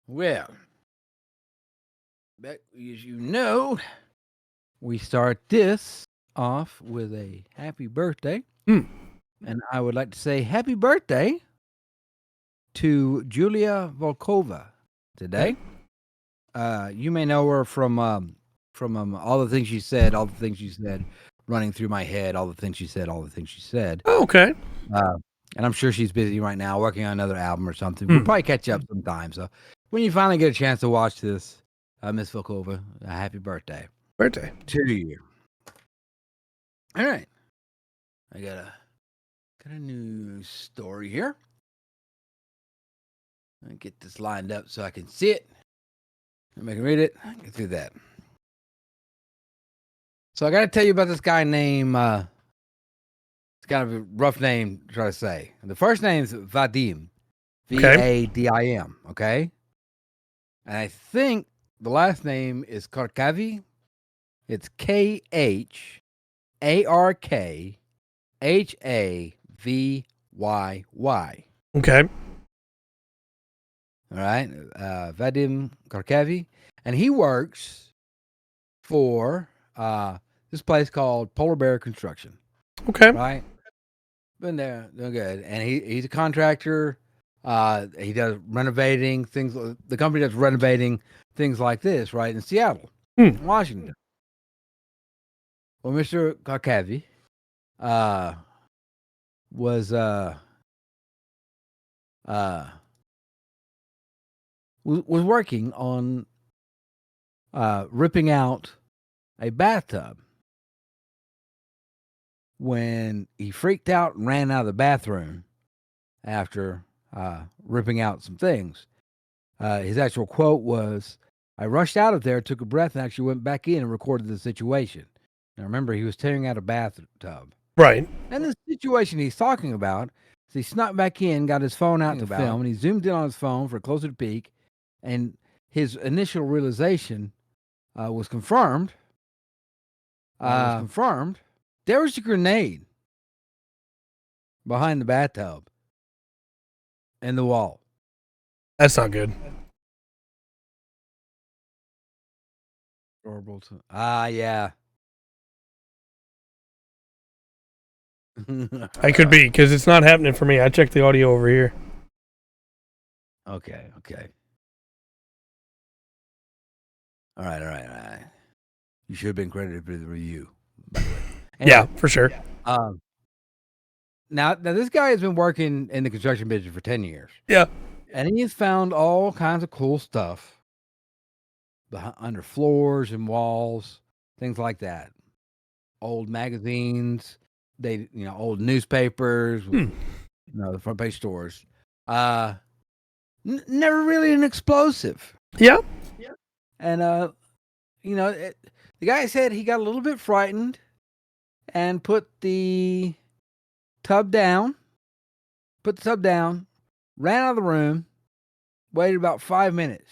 Well, as you know, we start this off with a happy birthday. And I would like to say happy birthday to Julia Volkova. today. You may know her from all the things she said, running through my head, all the things she said, all the things she said. Oh, okay. And I'm sure she's busy right now working on another album or something. We'll probably catch up sometime. So when you finally get a chance to watch this, Miss Volkova, happy birthday. Birthday. To you. All right. I got a new story here. Let me get this lined up so I can see it. I can read it. Get through that. So I got to tell you about this guy named, it's kind of a rough name to try to say. The first name is Vadim. Vadim. Okay. And I think the last name is Kharkavi. It's Kharkhavy. Okay. All right. Vadim Kharkavi. And he works for this place called Polar Bear Construction. Okay. Right. Been there, doing good. And he's a contractor. He does renovating things. The company does renovating things like this, right, in Seattle, Washington. Well, Mr. Kharkavi was working on ripping out a bathtub when he freaked out and ran out of the bathroom after ripping out some things. His actual quote was, "I rushed out of there, took a breath, and actually went back in and recorded the situation." Now remember, he was tearing out a bathtub. Right. And the situation he's talking about is he snuck back in, got his phone out to film, and he zoomed in on his phone for a closer peek, and his initial realization was confirmed. There was a grenade behind the bathtub in the wall. That's not good. Yeah. I could be, because it's not happening for me. I checked the audio over here. Okay. All right. You should have been credited for the review, by the way. Anyway, yeah, for sure. Now this guy has been working in the construction business for 10 years. Yeah. And he has found all kinds of cool stuff under floors and walls, things like that. Old magazines, old newspapers, the front page stores. Never really an explosive. Yeah. And the guy said he got a little bit frightened and put the tub down, ran out of the room, waited about 5 minutes,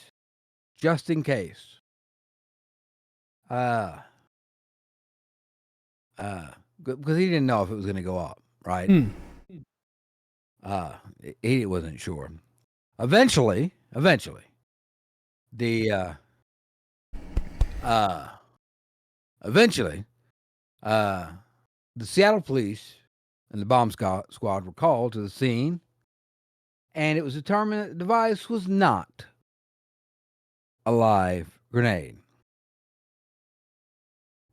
just in case. Because he didn't know if it was going to go up, right? He wasn't sure. Eventually, the Seattle police and the bomb squad were called to the scene, and it was determined that the device was not a live grenade.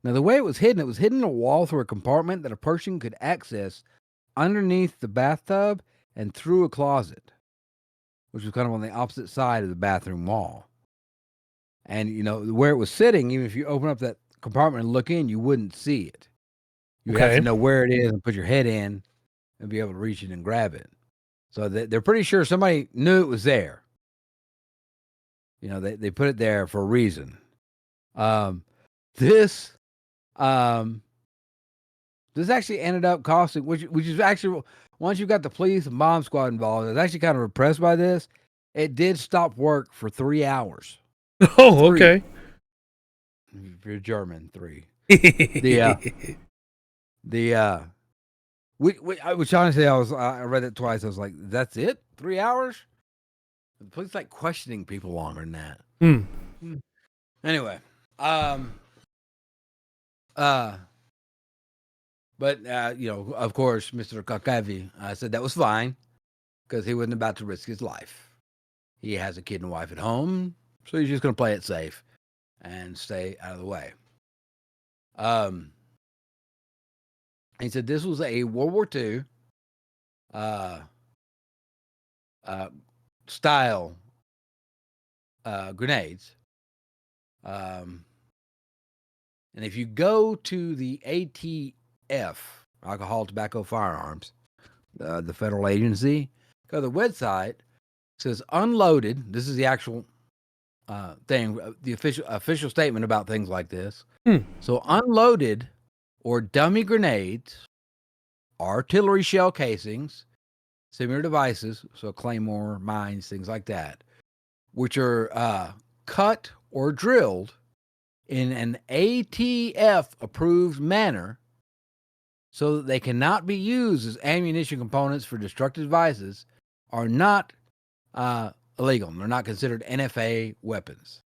Now, the way it was hidden in a wall through a compartment that a person could access underneath the bathtub and through a closet, which was kind of on the opposite side of the bathroom wall. And, where it was sitting, even if you open up that compartment and look in, you wouldn't see it. You have to know where it is and put your head in and be able to reach it and grab it. So they're pretty sure somebody knew it was there. They put it there for a reason. This actually ended up costing, which is actually, once you got the police and bomb squad involved, I was actually kind of impressed by this. It did stop work for 3 hours. Oh, okay. If you're German, 3. Which honestly, I read it twice. I was like, that's it? 3 hours? The police like questioning people longer than that. Anyway, but of course, Mr. Kharkavi said that was fine because he wasn't about to risk his life. He has a kid and wife at home, so he's just going to play it safe and stay out of the way. He said this was a World War II style grenades. And if you go to the ATF, Alcohol, Tobacco, Firearms, the federal agency, go to the website. It says unloaded. This is the actual thing, the official statement about things like this. So unloaded or dummy grenades, artillery shell casings, similar devices, so claymore, mines, things like that, which are cut or drilled in an ATF-approved manner so that they cannot be used as ammunition components for destructive devices, are not illegal. They're not considered NFA weapons.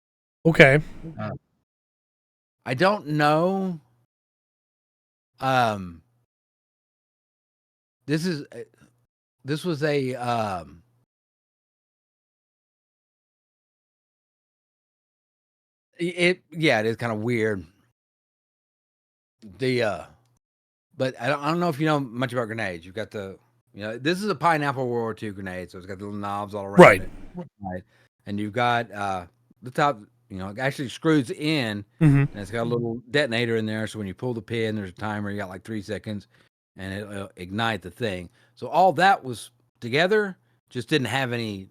Okay. I don't know. This was a it is kind of weird. But I don't know if you know much about grenades. You've got this is a pineapple World War II grenade, so it's got the little knobs all around it. Right. And you've got the top, it actually screws in, and it's got a little detonator in there. So when you pull the pin, there's a timer. You got like 3 seconds, and it'll ignite the thing. So all that was together, just didn't have any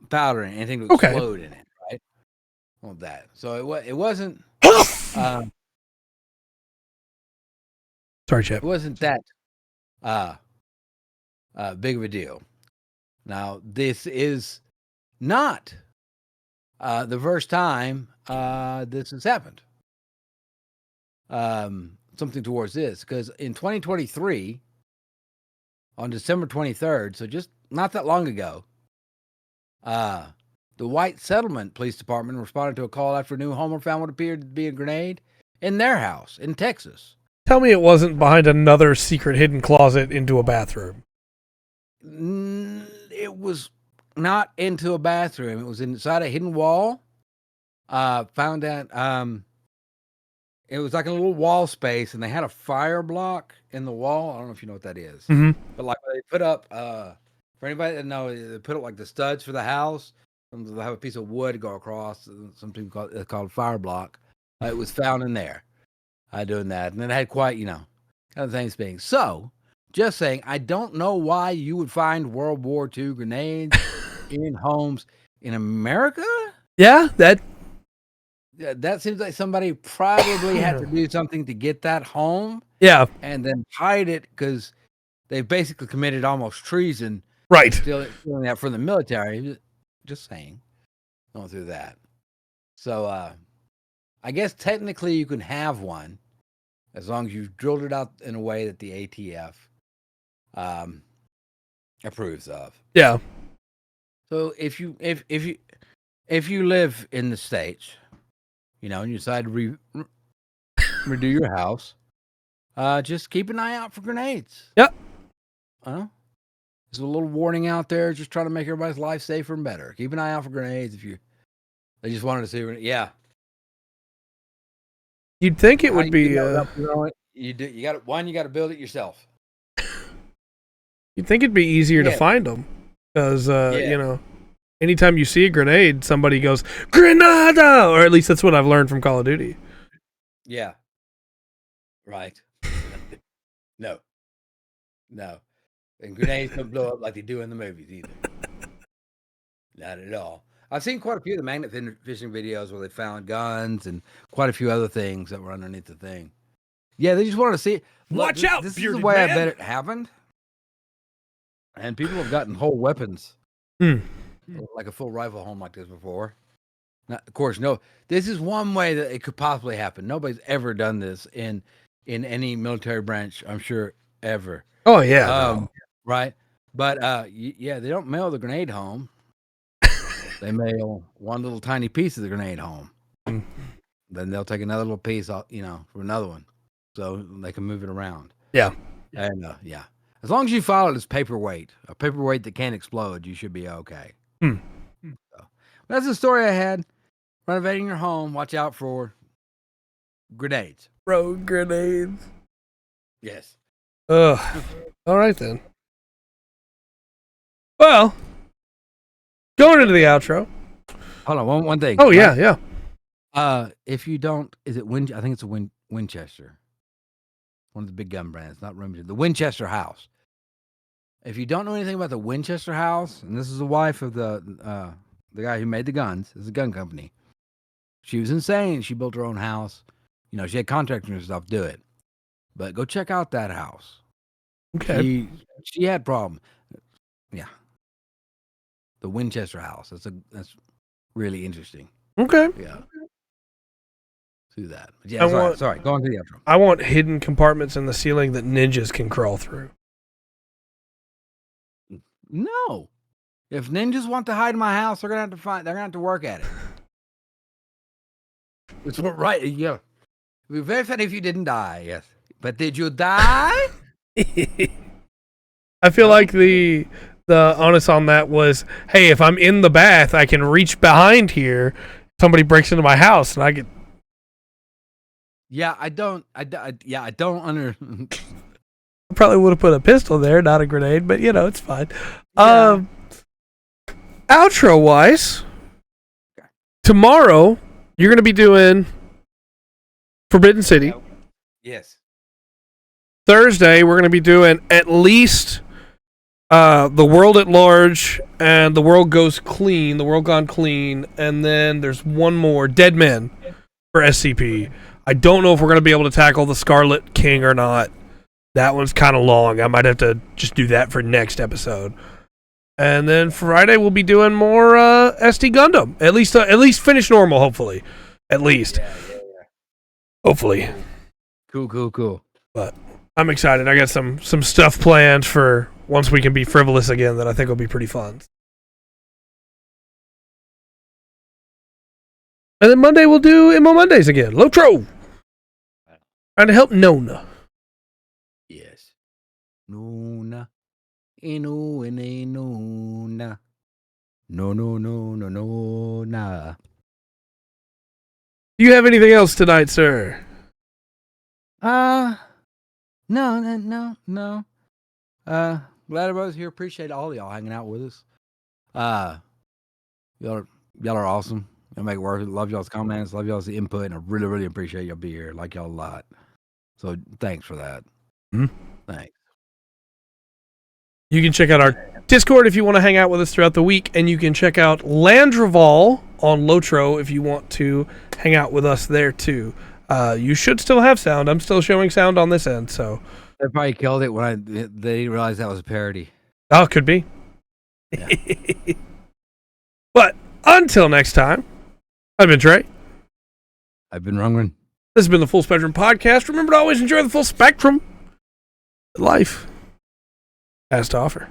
powder and anything to explode in it, right? All that. So it wasn't. Sorry, Chip. It wasn't that big of a deal. Now, this is not the first time this has happened. Something towards this, because in 2023, on December 23rd, so just not that long ago, the White Settlement Police Department responded to a call after a new home found what appeared to be a grenade in their house in Texas. Tell me it wasn't behind another secret hidden closet into a bathroom. It was not into a bathroom. It was inside a hidden wall. Found out it was like a little wall space, and they had a fire block in the wall. I don't know if you know what that is. But like they put up, for anybody that knows, they put up like the studs for the house. They have a piece of wood go across. Some people call it called fire block. It was found in there. Doing that, and it had quite, kind of things being. So, just saying, I don't know why you would find World War II grenades in homes in America. Yeah, that seems like somebody probably had to do something to get that home. Yeah, and then hide it because they basically committed almost treason. Right, stealing that from the military. Just saying, going through that. So, I guess technically you can have one, as long as you've drilled it out in a way that the ATF approves of. Yeah. So if you live in the States, and you decide to redo your house, just keep an eye out for grenades. Yep. There's a little warning out there, just trying to make everybody's life safer and better. Keep an eye out for grenades they just wanted to see. Yeah. You'd think it would be. You got to build it yourself. You'd think it'd be easier to find them, because anytime you see a grenade, somebody goes Grenada, or at least that's what I've learned from Call of Duty. Yeah. Right. No. And grenades don't blow up like they do in the movies either. Not at all. I've seen quite a few of the magnet fishing videos where they found guns and quite a few other things that were underneath the thing. Yeah, they just wanted to see. Watch out, this is the way I bet it happened. And people have gotten whole weapons, like a full rifle home like this before. Now, of course, no. This is one way that it could possibly happen. Nobody's ever done this in any military branch, I'm sure, ever. Oh yeah, right. But they don't mail the grenade home. They mail one little tiny piece of the grenade home. Then they'll take another little piece off, for another one, so they can move it around. Yeah. And as long as you follow this paperweight, a paperweight that can't explode, you should be okay. That's the story I had. Renovating your home. Watch out for grenades. Road grenades. Yes. Ugh. All right then. Well, going into the outro. Hold on, one thing. Oh yeah. If you don't, is it I think it's a Winchester. One of the big gun brands, not Remington. The Winchester House. If you don't know anything about the Winchester House, and this is the wife of the guy who made the guns, it's a gun company. She was insane. She built her own house. You know, she had contractors and stuff do it. But go check out that house. Okay. She had problems. Yeah. The Winchester House. That's really interesting. Okay. Yeah. Do that. But yeah, sorry. Go on to the outro. I want hidden compartments in the ceiling that ninjas can crawl through. No. If ninjas want to hide in my house, they're gonna have to work at it. It's right. Yeah. It'd be very funny if you didn't die. Yes. But did you die? I feel like the honest on that was, hey, if I'm in the bath, I can reach behind here. Somebody breaks into my house, and I get. Yeah, I don't under. I probably would have put a pistol there, not a grenade, but it's fine. Yeah. Outro wise, tomorrow you're going to be doing Forbidden City. Yes. Thursday we're going to be doing at least The World at Large and The World Goes Clean, The World Gone Clean, and then there's one more, Dead Men for SCP. I don't know if we're going to be able to tackle the Scarlet King or not. That one's kind of long. I might have to just do that for next episode. And then Friday we'll be doing more SD Gundam. At least finish normal, hopefully. At least. Yeah. Hopefully. Cool. But I'm excited. I got some stuff planned for once we can be frivolous again that I think will be pretty fun. And then Monday we'll do Immo Mondays again. Lotro! Trying to help Nona. Yes. Nona. Inu Nona. No. Do you have anything else tonight, sir? No. Glad everybody's here. Appreciate all y'all hanging out with us. Y'all are awesome. Y'all make it worth it. Love y'all's comments. Love y'all's input. And I really, really appreciate y'all be here. Like y'all a lot. So thanks for that. Mm-hmm. Thanks. You can check out our Discord if you want to hang out with us throughout the week, and you can check out Landraval on Lotro if you want to hang out with us there too. You should still have sound. I'm still showing sound on this end, so They probably killed it when they didn't realize that was a parody. Oh, it could be. Yeah. But until next time, I've been Trey. I've been Rungren. This has been the Full Spectrum Podcast. Remember to always enjoy the full spectrum that life has to offer.